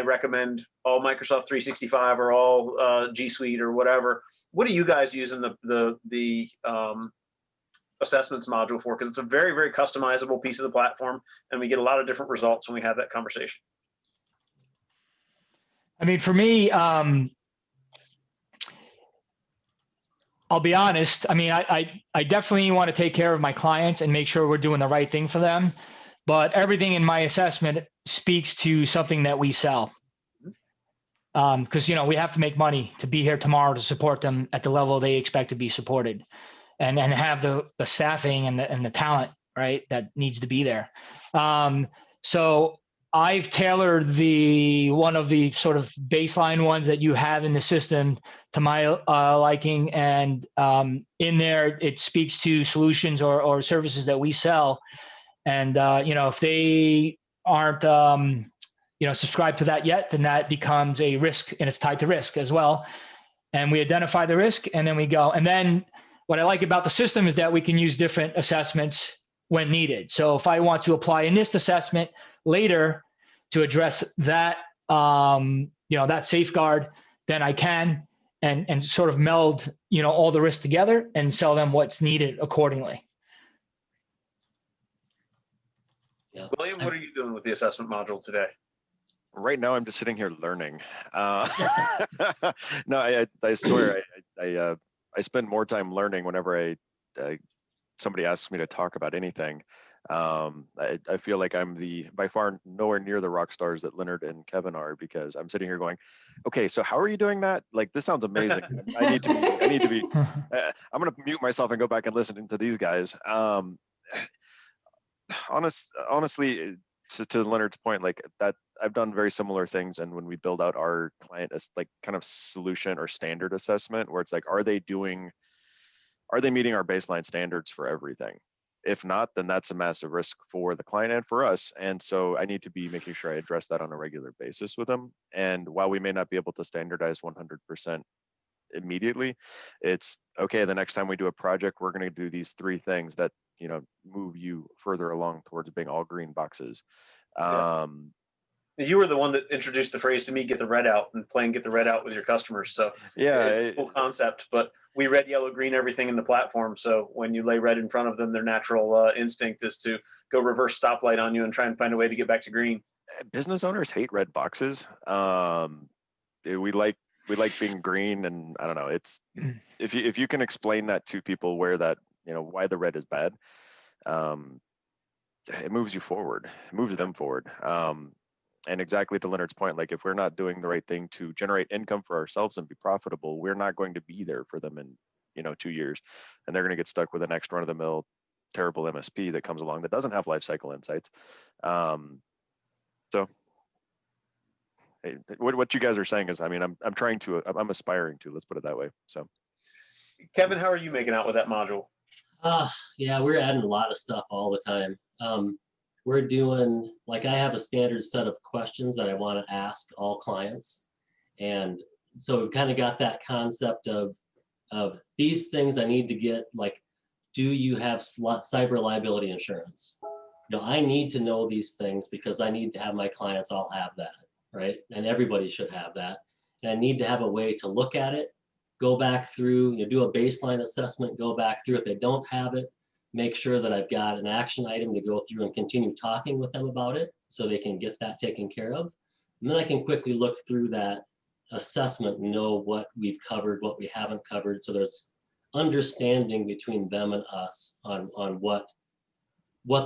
recommend all Microsoft 365 or all G Suite or whatever. What do you guys use in the assessments module for? Because it's a very, very customizable piece of the platform, and we get a lot of different results when we have that conversation. I mean, for me, I'll be honest. I mean, I definitely want to take care of my clients and make sure we're doing the right thing for them. But everything in my assessment speaks to something that we sell. Because, we have to make money to be here tomorrow to support them at the level they expect to be supported, and have the staffing and the talent, right, that needs to be there. So I've tailored one of the sort of baseline ones that you have in the system to my liking, and in there it speaks to solutions or services that we sell, and if they aren't subscribed to that yet, then that becomes a risk, and it's tied to risk as well. And we identify the risk, and then we go. And then what I like about the system is that we can use different assessments when needed. So if I want to apply a NIST assessment later to address that, that safeguard, then I can, and sort of meld, all the risks together and sell them what's needed accordingly. Yeah. William, what are you doing with the assessment module today? Right now, I'm just sitting here learning. No, I swear, I spend more time learning whenever somebody asks me to talk about anything. I feel like I'm by far nowhere near the rock stars that Leonard and Kevin are, because I'm sitting here going, okay, so how are you doing that? Like, this sounds amazing. I need to be, I'm going to mute myself and go back and listen to these guys. Honestly, to Leonard's point, like that, I've done very similar things. And when we build out our client as like kind of solution or standard assessment, where it's like, are they meeting our baseline standards for everything? If not, then that's a massive risk for the client and for us. And so I need to be making sure I address that on a regular basis with them. And while we may not be able to standardize 100% immediately, it's okay, the next time we do a project, we're going to do these 3 things that, move you further along towards being all green boxes. Yeah. You were the one that introduced the phrase to me, get the red out, and playing get the red out with your customers. So yeah, it's a cool concept, but we red, yellow, green everything in the platform. So when you lay red in front of them, their natural instinct is to go reverse stoplight on you and try and find a way to get back to green. Business owners hate red boxes. We like being green, and I don't know, it's if you can explain that to people, where that, why the red is bad, it moves you forward, it moves them forward. And exactly to Leonard's point, like if we're not doing the right thing to generate income for ourselves and be profitable, we're not going to be there for them in 2 years, and they're going to get stuck with the next run of the mill terrible MSP that comes along that doesn't have lifecycle insights. So hey, what you guys are saying is, I mean, I'm aspiring to, let's put it that way. So Kevin, how are you making out with that module? Yeah, we're adding a lot of stuff all the time. We're doing, like, I have a standard set of questions that I want to ask all clients. And so we've kind of got that concept of these things I need to get, like, do you have cyber liability insurance? I need to know these things because I need to have my clients all have that, right? And everybody should have that. And I need to have a way to look at it, go back through, do a baseline assessment, go back through. If they don't have it, make sure that I've got an action item to go through and continue talking with them about it so they can get that taken care of. And then I can quickly look through that assessment and know what we've covered, what we haven't covered. So there's understanding between them and us on what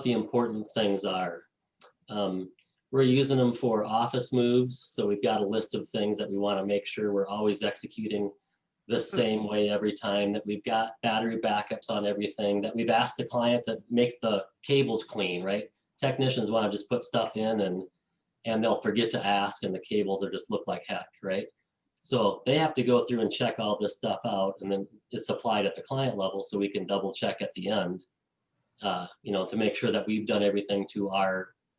the important things are. We're using them for office moves. So we've got a list of things that we want to make sure we're always executing the same way every time, that we've got battery backups on everything, that we've asked the client to make the cables clean, right? Technicians want to just put stuff in and they'll forget to ask, and the cables are just look like heck, right? So they have to go through and check all this stuff out, and then it's applied at the client level so we can double check at the end, to make sure that we've done everything to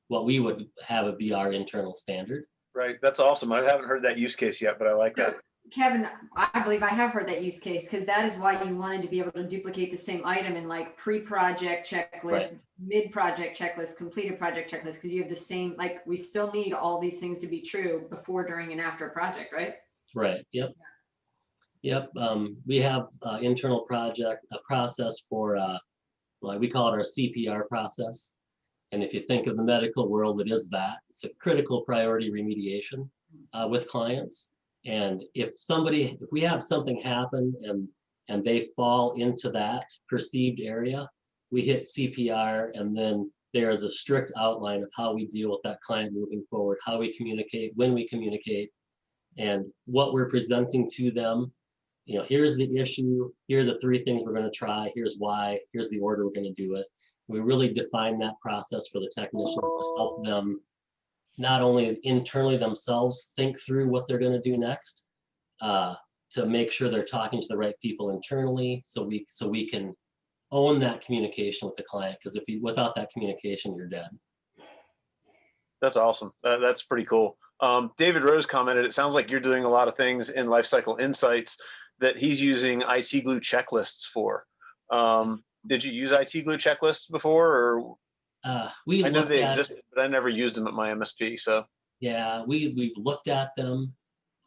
what we would have be our internal standard. Right, that's awesome. I haven't heard that use case yet, but I like that. Kevin, I believe I have heard that use case, because that is why you wanted to be able to duplicate the same item in like pre-project checklist, right, mid-project checklist, completed project checklist, because you have the same, like, we still need all these things to be true before, during, and after a project, right? Right, yep. Yep, we have internal project, a process for, we call it our CPR process. And if you think of the medical world, it is that. It's a critical priority remediation with clients. And if we have something happen and they fall into that perceived area, we hit CPR, and then there is a strict outline of how we deal with that client moving forward, how we communicate, when we communicate, and what we're presenting to them. Here's the issue, here are the 3 things we're going to try, here's why, here's the order we're going to do it. We really define that process for the technicians to help them not only internally themselves think through what they're going to do next, to make sure they're talking to the right people internally, so we can own that communication with the client, because without that communication, you're dead. That's awesome. That's pretty cool. David Rose commented, it sounds like you're doing a lot of things in Lifecycle Insights that he's using IT Glue checklists for. Did you use IT Glue checklists before, or? I know they existed, but I never used them at my MSP. So yeah, we've looked at them,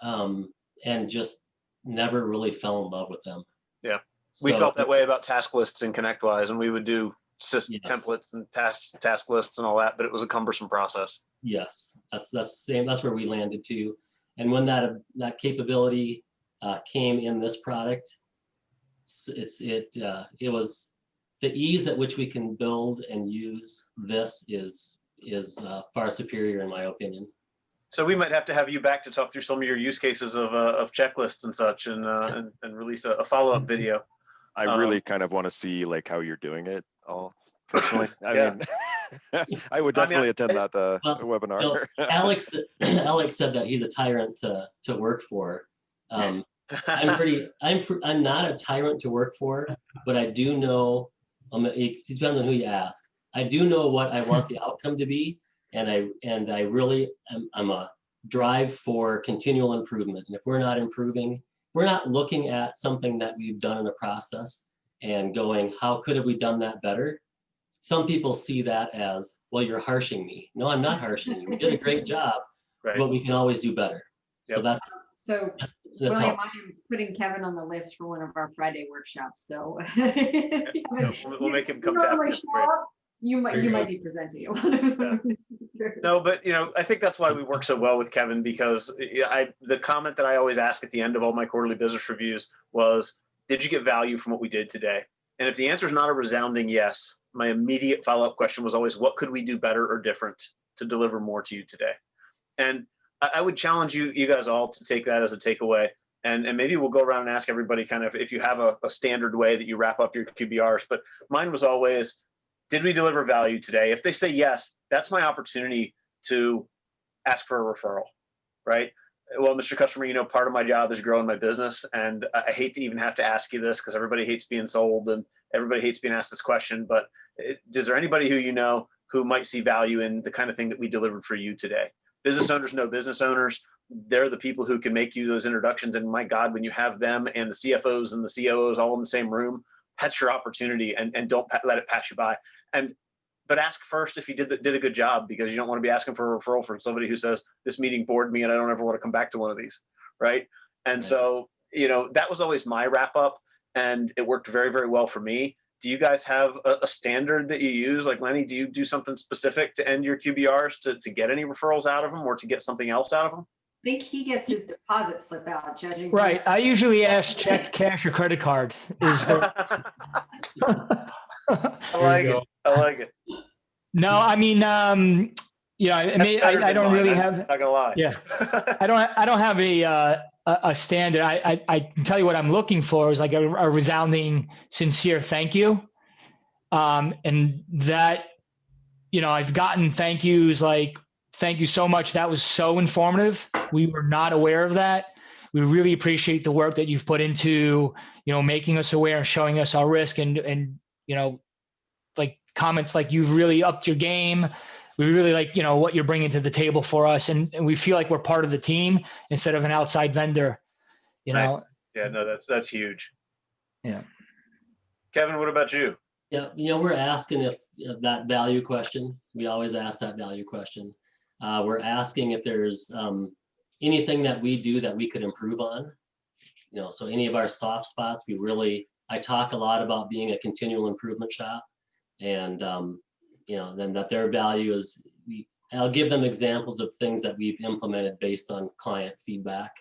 and just never really fell in love with them. Yeah, we felt that way about task lists in ConnectWise, and we would do templates and task lists and all that, but it was a cumbersome process. Yes, that's the same. That's where we landed too. And when that capability came in this product, it was the ease at which we can build and use this is far superior in my opinion. So we might have to have you back to talk through some of your use cases of checklists and such, and release a follow-up video. I really kind of want to see like how you're doing it all personally. I Yeah. mean, I would definitely attend that webinar. You know, Alex said that he's a tyrant to work for. I'm not a tyrant to work for, but I do know, it depends on who you ask. I do know what I want the outcome to be, and I really I'm a drive for continual improvement. And if we're not improving, we're not looking at something that we've done in a process and going, how could have we done that better? Some people see that as, well, you're harshing me. No, I'm not harshing you. We did a great job, Right. but we can always do better. Yep. So that's William, how. I am putting Kevin on the list for one of our Friday workshops. So We'll make him come tap normally in. show up. You might be presenting at one of them. No, but I think that's why we work so well with Kevin, because the comment that I always ask at the end of all my quarterly business reviews was, did you get value from what we did today? And if the answer is not a resounding yes, my immediate follow-up question was always, what could we do better or different to deliver more to you today? And I would challenge you guys all to take that as a takeaway. And maybe we'll go around and ask everybody kind of if you have a standard way that you wrap up your QBRs. But mine was always, did we deliver value today? If they say yes, that's my opportunity to ask for a referral, right? Well, Mr. Customer, part of my job is growing my business. And I hate to even have to ask you this because everybody hates being sold and everybody hates being asked this question. But is there anybody who might see value in the kind of thing that we delivered for you today? Business owners know business owners. They're the people who can make you those introductions. And my God, when you have them and the CFOs and the COOs all in the same room, that's your opportunity, and don't let it pass you by. But ask first if you did a good job, because you don't want to be asking for a referral from somebody who says, this meeting bored me and I don't ever want to come back to one of these, right? And so, that was always my wrap up, and it worked very, very well for me. Do you guys have a standard that you use? Like Lenny, do you do something specific to end your QBRs to get any referrals out of them or to get something else out of them? I think he gets his deposit slip out, judging. Right. I usually ask check, cash, or credit card. I like it. No, I mean, I don't really have. Not gonna lie. Yeah, I don't have a standard. I can tell you what I'm looking for is like a resounding, sincere thank you, and that, I've gotten thank yous like, thank you so much. That was so informative. We were not aware of that. We really appreciate the work that you've put into, making us aware and showing us our risk, and like comments like, you've really upped your game. We really like, what you're bringing to the table for us. And we feel like we're part of the team instead of an outside vendor, Nice. Yeah, no, that's huge. Yeah. Kevin, what about you? Yeah, we're asking if that value question, we always ask that value question. We're asking if there's anything that we do that we could improve on. So any of our soft spots, I talk a lot about being a continual improvement shop, and then that their value is, I'll give them examples of things that we've implemented based on client feedback.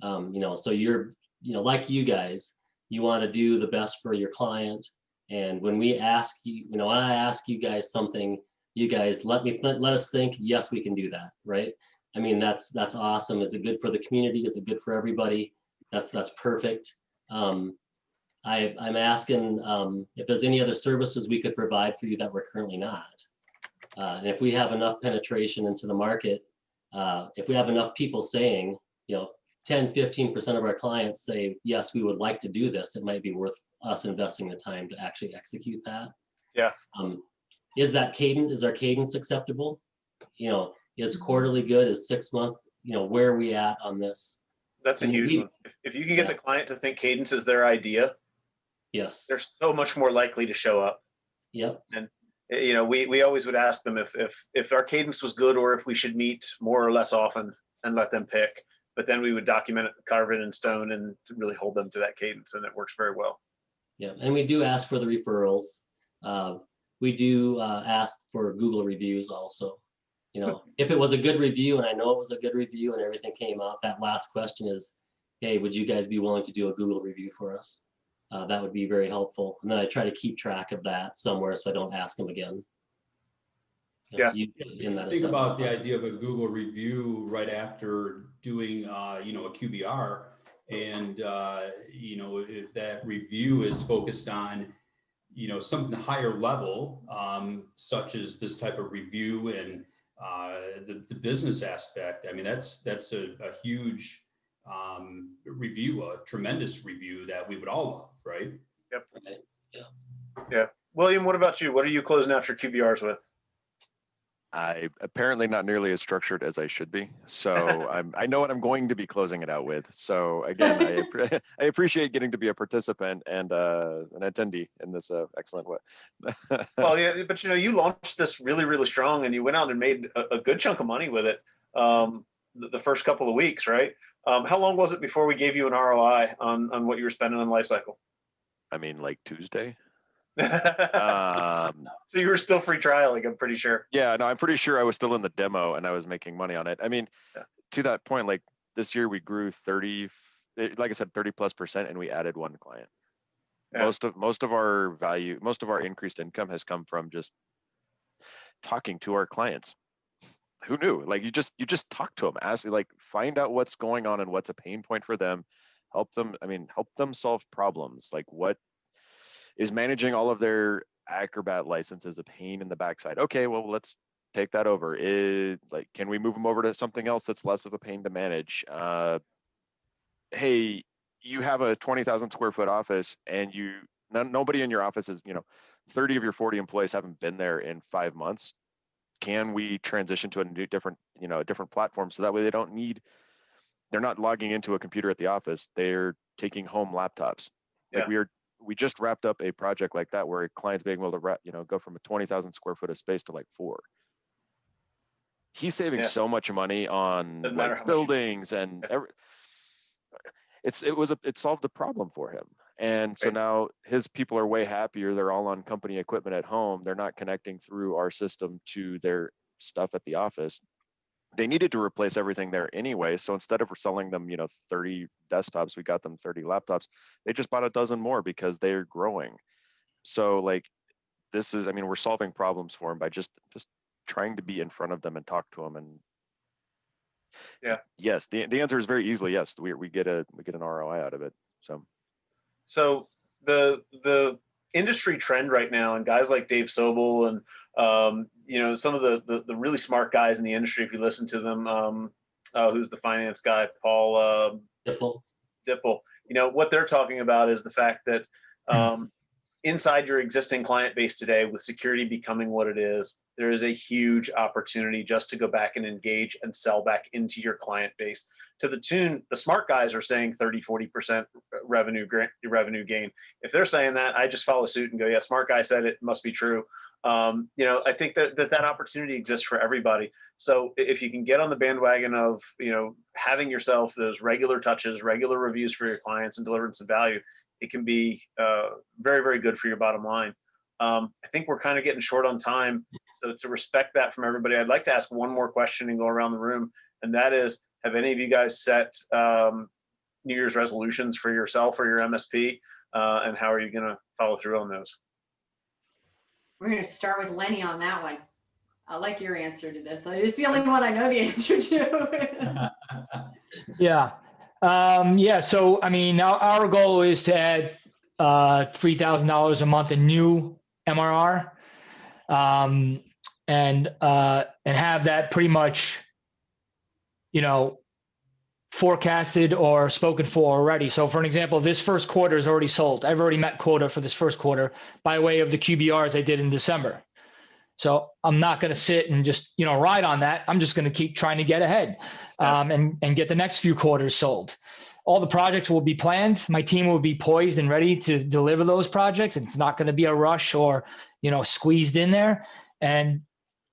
So you're, like you guys, you want to do the best for your client. And when we ask you, when I ask you guys something, you guys let us think, yes, we can do that, right? I mean, that's awesome. Is it good for the community? Is it good for everybody? That's perfect. I'm asking if there's any other services we could provide for you that we're currently not. And if we have enough penetration into the market, if we have enough people saying, 10, 15% of our clients say, yes, we would like to do this, it might be worth us investing the time to actually execute that. Yeah. Is our cadence acceptable? Is quarterly good? Is 6 month? Where are we at on this? That's a huge one. If you can get the client to think cadence is their idea, yes, they're so much more likely to show up. Yep. And we always would ask them if our cadence was good or if we should meet more or less often, and let them pick. But then we would document it, carve it in stone, and really hold them to that cadence, and it works very well. Yeah, and we do ask for the referrals. We do ask for Google reviews also. if it was a good review, and I know it was a good review and everything came out, that last question is, hey, would you guys be willing to do a Google review for us? That would be very helpful. And then I try to keep track of that somewhere so I don't ask them again. Yeah. In that Think about the assessment. idea of a Google review right after doing, a QBR. And, if that review is focused on, something higher level, such as this type of review and the business aspect. I mean, that's a huge review, a tremendous review that we would all love, right? Yep. Right. Yeah. Yeah. William, what about you? What are you closing out your QBRs with? I apparently not nearly as structured as I should be. So I know what I'm going to be closing it out with. So again, I appreciate getting to be a participant and an attendee in this excellent way. Well, yeah, but you launched this really, really strong, and you went out and made a good chunk of money with it the first couple of weeks, right? How long was it before we gave you an ROI on what you were spending on Lifecycle? I mean, like Tuesday. So you were still free trialing, I'm pretty sure. Yeah, no, I'm pretty sure I was still in the demo and I was making money on it. I mean, to that point, like this year we grew 30, like I said, 30+%, and we added one client. Yeah. Most of our value, most of our increased income has come from just talking to our clients. Who knew? Like you just talk to them, ask, like, find out what's going on and what's a pain point for them, help them solve problems. Like, what is managing all of their Acrobat licenses a pain in the backside? Okay, well, let's take that over. Can we move them over to something else that's less of a pain to manage? Hey, you have a 20,000 square foot office, and nobody in your office is, 30 of your 40 employees haven't been there in 5 months. Can we transition to a different platform, so that way they're not logging into a computer at the office, they're taking home laptops. Like we just wrapped up a project like that where a client's being able to go from a 20,000 square foot of space to like 4. He's saving so much money on like buildings and it solved a problem for him. And so now his people are way happier. They're all on company equipment at home. They're not connecting through our system to their stuff at the office. They needed to replace everything there anyway. So instead of selling them, 30 desktops, we got them 30 laptops. They just bought a dozen more because they're growing. So like, we're solving problems for them by just trying to be in front of them and talk to them. And yes, the answer is very easily yes. We get an ROI out of it. So the industry trend right now, and guys like Dave Sobel and some of the really smart guys in the industry, if you listen to them, who's the finance guy, Paul Dipple, what they're talking about is the fact that inside your existing client base today, with security becoming what it is, there is a huge opportunity just to go back and engage and sell back into your client base to the tune. The smart guys are saying 30-40% revenue gain. If they're saying that, I just follow suit and go, yeah, smart guy said it, must be true. I think that opportunity exists for everybody. So if you can get on the bandwagon of having yourself those regular touches, regular reviews for your clients, and delivering some value, it can be very, very good for your bottom line. I think we're kind of getting short on time. So to respect that from everybody, I'd like to ask one more question and go around the room. And that is, have any of you guys set New Year's resolutions for yourself or your MSP? And how are you going to follow through on those? We're going to start with Lenny on that one. I like your answer to this. It's the only one I know the answer to. Yeah. So, our goal is to add $3,000 a month in new MRR, and have that pretty much, forecasted or spoken for already. So for an example, this first quarter is already sold. I've already met quota for this first quarter by way of the QBRs I did in December. So I'm not going to sit and just, ride on that. I'm just going to keep trying to get ahead and get the next few quarters sold. All the projects will be planned. My team will be poised and ready to deliver those projects. It's not going to be a rush or, squeezed in there. And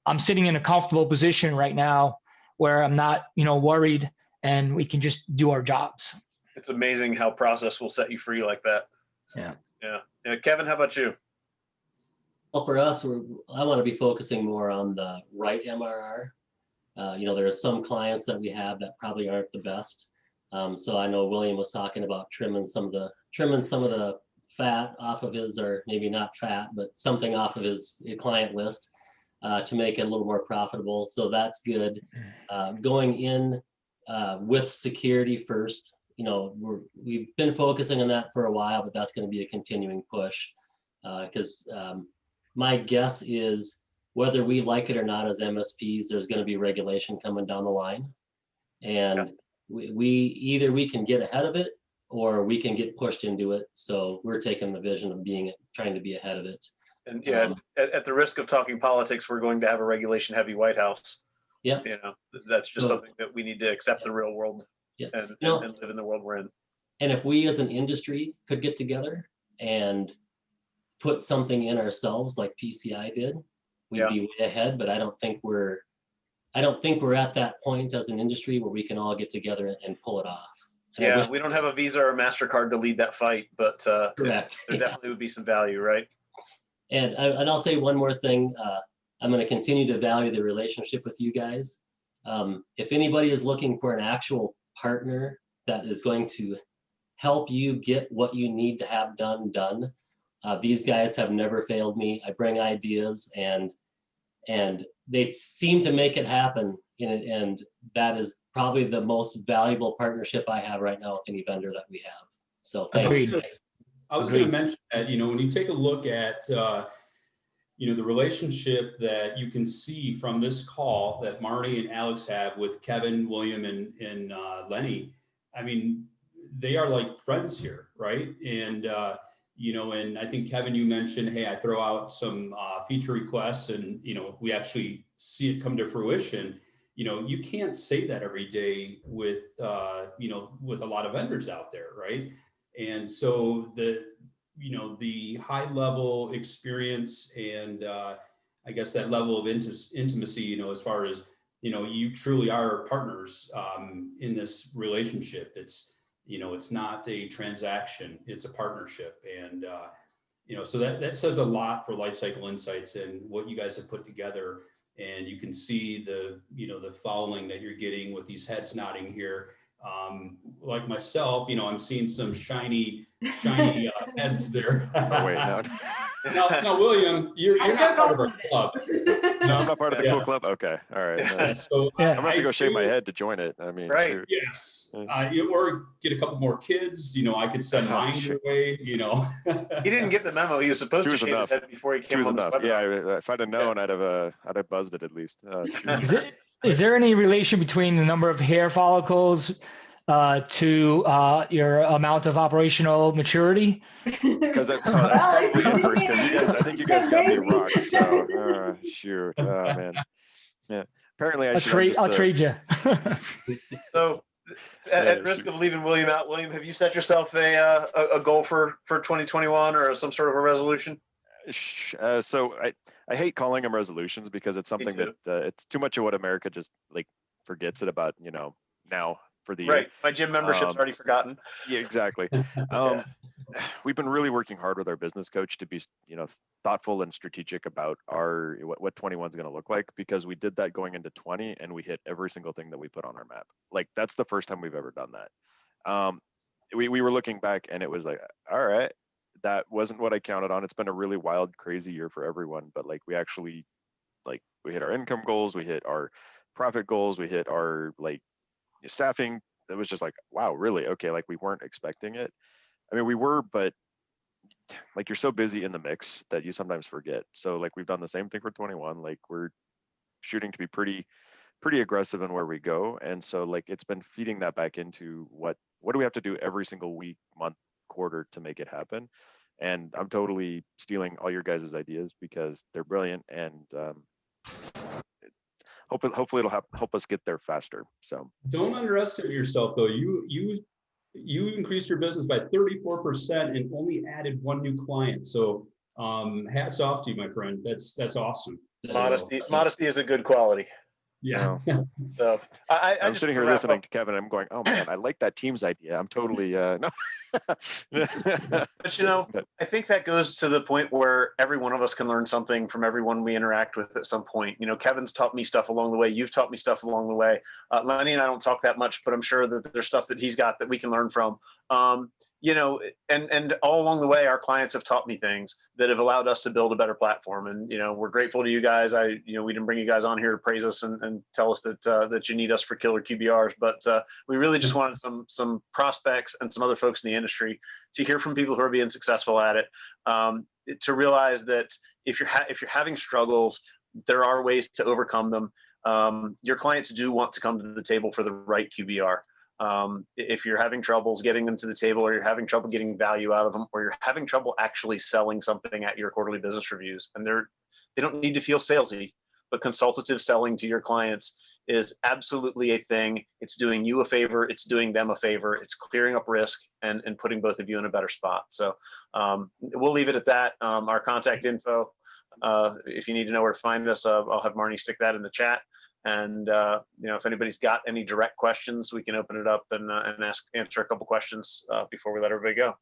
I'm sitting in a comfortable position right now where I'm not, worried, and we can just do our jobs. It's amazing how process will set you free like that. Yeah. Kevin, how about you? Well, for us, I want to be focusing more on the right MRR. There are some clients that we have that probably aren't the best. So I know William was talking about trimming some of the fat off of his, or maybe not fat, but something off of his client list to make it a little more profitable. So that's good. Going in with security first. We've been focusing on that for a while, but that's going to be a continuing push because my guess is whether we like it or not as MSPs, there's going to be regulation coming down the line, and we can get ahead of it or we can get pushed into it. So we're taking the vision of trying to be ahead of it. And at the risk of talking politics, we're going to have a regulation-heavy White House. Yeah, that's just something that we need to accept the real world and live in the world we're in. And if we as an industry could get together and put something in ourselves like PCI did, we'd be way ahead. But I don't think we're at that point as an industry where we can all get together and pull it off. And we don't have a Visa or a MasterCard to lead that fight, but correct. There definitely would be some value, right? And I'll say one more thing. I'm going to continue to value the relationship with you guys. If anybody is looking for an actual partner that is going to help you get what you need to have done, these guys have never failed me. I bring ideas and they seem to make it happen. And that is probably the most valuable partnership I have right now with any vendor that we have. So thanks, guys. I was going to mention that, when you take a look at, the relationship that you can see from this call that Marty and Alex have with Kevin, William, and Lenny, I mean, they are like friends here, right? And, and I think, Kevin, you mentioned, hey, I throw out some feature requests and, we actually see it come to fruition. You can't say that every day with, with a lot of vendors out there, right? And so the high level experience and I guess that level of intimacy, as far as, you truly are partners in this relationship. It's not a transaction, it's a partnership. And, so that says a lot for Lifecycle Insights and what you guys have put together. And you can see the following that you're getting with these heads nodding here. Like myself, I'm seeing some shiny heads there. Oh, wait, no, William, you're not part of our club. No, I'm not part of the cool club. Okay, all right. So I'm gonna have to go shave my head to join it. I mean, right? Yes, or get a couple more kids. I could send mine your way. He didn't get the memo. He was supposed to shave his head before he came on this webinar. Yeah, if I'd have known, I'd have buzzed it at least. Is there any relation between the number of hair follicles to your amount of operational maturity? Because that's probably inverse. Because I think you guys got me rocked. So shoot, oh man, yeah. Apparently, I'll trade you. So, at risk of leaving William out, William, have you set yourself a goal for 2021 or some sort of a resolution? So I hate calling them resolutions because it's something that it's too much of what America just forgets it about, now for the year. Right. My gym membership's already forgotten. Yeah, exactly. We've been really working hard with our business coach to be, thoughtful and strategic about what 21 is going to look like, because we did that going into 20 and we hit every single thing that we put on our map. That's the first time we've ever done that. We were looking back and it was like, all right, that wasn't what I counted on. It's been a really wild, crazy year for everyone, but we actually we hit our income goals, we hit our profit goals, we hit our staffing. It was just wow, really? Okay. We weren't expecting it. I mean, we were, but you're so busy in the mix that you sometimes forget. So we've done the same thing for 21. We're shooting to be pretty aggressive in where we go. And so it's been feeding that back into what do we have to do every single week, month, quarter to make it happen. And I'm totally stealing all your guys' ideas because they're brilliant, and hopefully it'll help us get there faster. So don't underestimate yourself though. You increased your business by 34% and only added one new client. So hats off to you, my friend. That's awesome. Modesty is a good quality. Yeah. So I I'm just sitting wanna here wrap listening up. to Kevin. I'm going, oh man, I like that Teams idea. I'm totally no. But you know, But I think that goes to the point where every one of us can learn something from everyone we interact with at some point. You know, Kevin's taught me stuff along the way. You've taught me stuff along the way. Lenny and I don't talk that much, but I'm sure that there's stuff that he's got that we can learn from. You know, and all along the way, our clients have taught me things that have allowed us to build a better platform. And you know, we're grateful to you guys. You know, we didn't bring you guys on here to praise us and tell us that that you need us for killer QBRs, but we really just wanted some prospects and some other folks in the industry to hear from people who are being successful at it, to realize that if you're having struggles, there are ways to overcome them. Your clients do want to come to the table for the right QBR. If you're having troubles getting them to the table, or you're having trouble getting value out of them, or you're having trouble actually selling something at your quarterly business reviews, and they don't need to feel salesy, but consultative selling to your clients is absolutely a thing. It's doing you a favor. It's doing them a favor. It's clearing up risk and putting both of you in a better spot. So we'll leave it at that. Our contact info, if you need to know where to find us, I'll have Marnie stick that in the chat. And you know, if anybody's got any direct questions, we can open it up and answer a couple questions before we let everybody go.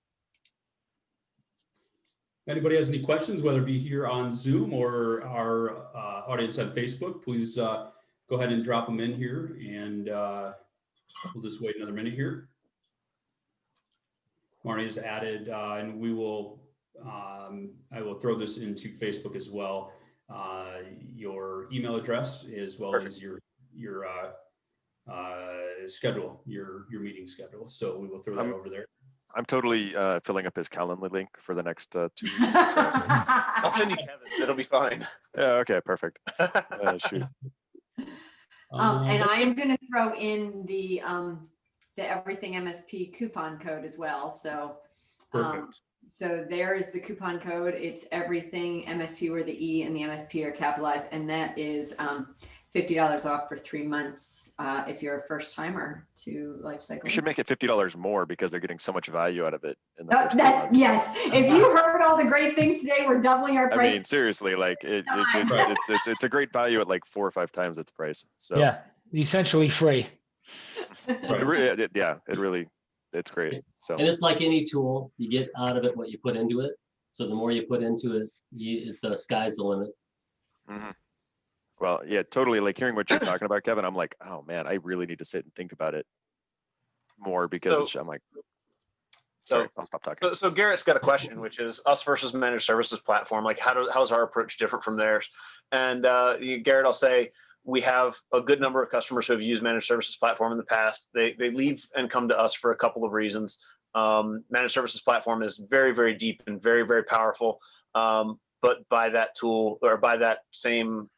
Anybody has any questions, whether it be here on Zoom or our audience on Facebook, please go ahead and drop them in here, and we'll just wait another minute here. Marnie has added, and we will, I will throw this into Facebook as well, your email address, as well Perfect. as your schedule, your meeting schedule. So we will throw that over there. I'm totally filling up his Calendly link for the next 2 weeks. So. I'll send you Kevin's. It'll be fine. Yeah. Okay. Perfect. Shoot. And I am going to throw in the Everything MSP coupon code as well. So, Perfect. so there is the coupon code. It's Everything MSP, where the E and the MSP are capitalized, and that is $50 off for 3 months if you're a first timer to Lifecycle. You should make it $50 more because they're getting so much value out of it. In the first That's 2 months. yes. If you heard all the great things today, we're doubling our price. I mean, seriously, like it's a great value at like 4 or 5 times its price. So Yeah, essentially free. It's great. So And it's like any tool, you get out of it what you put into it. So the more you put into it, the sky's the limit. mm-hmm. Well, yeah, totally. Like hearing what you're talking about, Kevin, I'm like, oh man, I really need to sit and think about it more because I'm like, sorry, I'll stop talking. So Garrett's got a question, which is us versus managed services platform. Like, how's our approach different from theirs? And Garrett, I'll say we have a good number of customers who have used managed services platform in the past. They leave and come to us for a couple of reasons. Managed services platform is very, very deep and very, very powerful. But by that tool, or by that same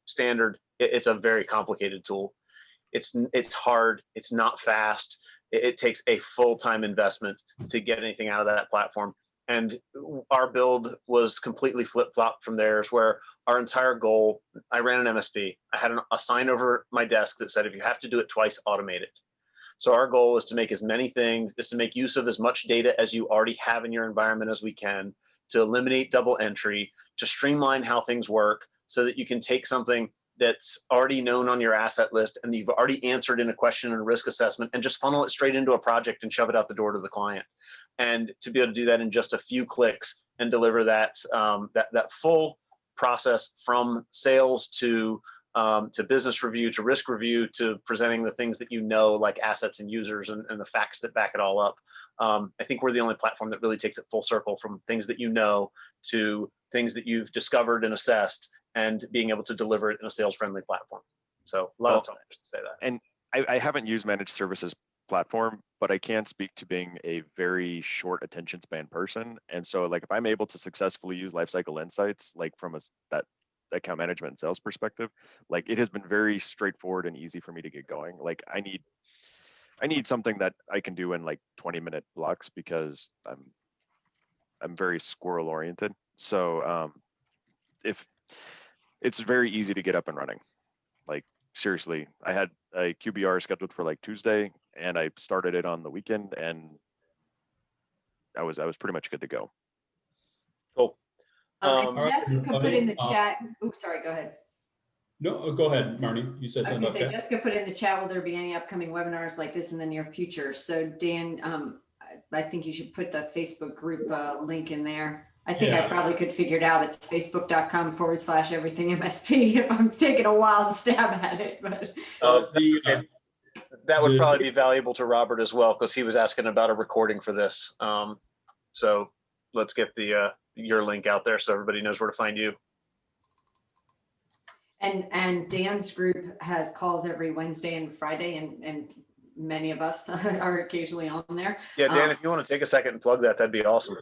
standard, it's a very complicated tool. It's hard. It's not fast. It takes a full-time investment to get anything out of that platform. And our build was completely flip-flopped from theirs, where our entire goal, I ran an MSP. I had a sign over my desk that said, if you have to do it twice, automate it. So our goal is to make as many things, is to make use of as much data as you already have in your environment as we can, to eliminate double entry, to streamline how things work so that you can take something that's already known on your asset list and you've already answered in a question and a risk assessment, and just funnel it straight into a project and shove it out the door to the client. And to be able to do that in just a few clicks and deliver that that full process from sales to business review, to risk review, to presenting the things that you know, like assets and users and the facts that back it all up. I think we're the only platform that really takes it full circle, from things that you know to things that you've discovered and assessed, and being able to deliver it in a sales-friendly platform. So a lot of time to say that. And I haven't used managed services platform, but I can speak to being a very short attention span person. And so like if I'm able to successfully use Lifecycle Insights, like from that account management and sales perspective, like it has been very straightforward and easy for me to get going. Like I need something that I can do in like 20-minute blocks because I'm very squirrel oriented. So if it's very easy to get up and running. Like seriously, I had a QBR scheduled for like Tuesday, and I started it on the weekend, and I was pretty much good to go. Cool. And Jessica put in the chat. Oops, sorry. Go ahead. No, go ahead, Marnie. You said I was something gonna about say, that. Jessica put in the chat, will there be any upcoming webinars like this in the near future? So Dan, I think you should put the Facebook group link in there. I think I Yeah. probably could figure it out. It's facebook.com/everything MSP if I'm taking a wild stab at it, but. That would the- probably be valuable to Robert as well, because he was asking about a recording for this. So let's get your link out there so everybody knows where to find you. And Dan's group has calls every Wednesday and Friday, and many of us are occasionally on there. Yeah, Dan, if you want to take a second and plug that, that'd be awesome.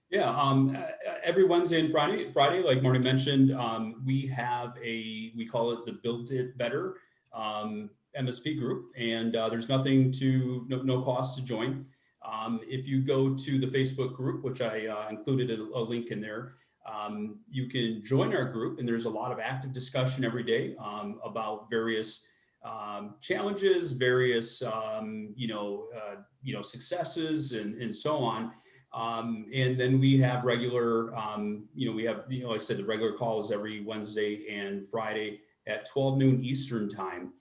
Yeah, every Wednesday and Friday, like Marty mentioned, we have we call it the Build It Better MSP group, and there's no cost to join. If you go to the Facebook group, which I included a link in there, you can join our group, and there's a lot of active discussion every day about various challenges, various successes, and so on. And then we have regular, like I said, the regular calls every Wednesday and Friday at 12 noon Eastern time.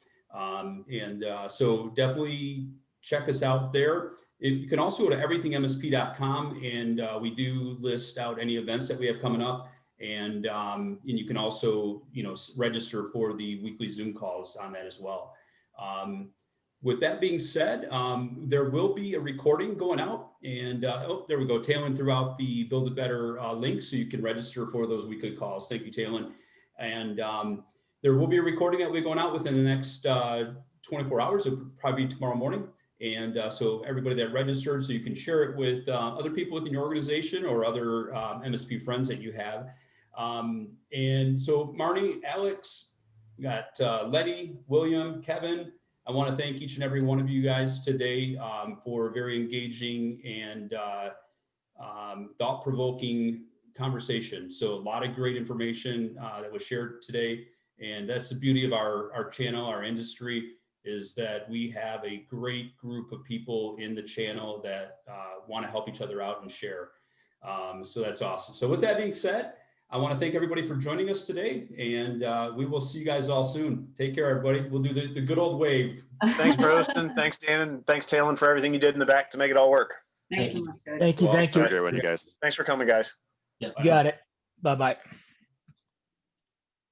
So definitely check us out there. You can also go to everythingmsp.com, and we do list out any events that we have coming up. And you can also, register for the weekly Zoom calls on that as well. With that being said, there will be a recording going out, and there we go. Talon threw out the Build It Better link, so you can register for those weekly calls. Thank you, Talon. And there will be a recording that will be going out within the next 24 hours. It'll probably be tomorrow morning. And so everybody that registered, so you can share it with other people within your organization or other MSP friends that you have. And so Marnie, Alex, we got Letty, William, Kevin. I want to thank each and every one of you guys today for a very engaging and thought-provoking conversation. So a lot of great information that was shared today. And that's the beauty of our channel, our industry, is that we have a great group of people in the channel that want to help each other out and share. So that's awesome. So with that being said, I want to thank everybody for joining us today, and we will see you guys all soon. Take care, everybody. We'll do the good old wave. Thanks for hosting. Thanks, Dan, and thanks, Talon, for everything you did in the back to make it all work. Thanks so much, guys. Thank you. Have a great one, you guys. Thanks for coming, guys. Yeah. You got it. Bye-bye.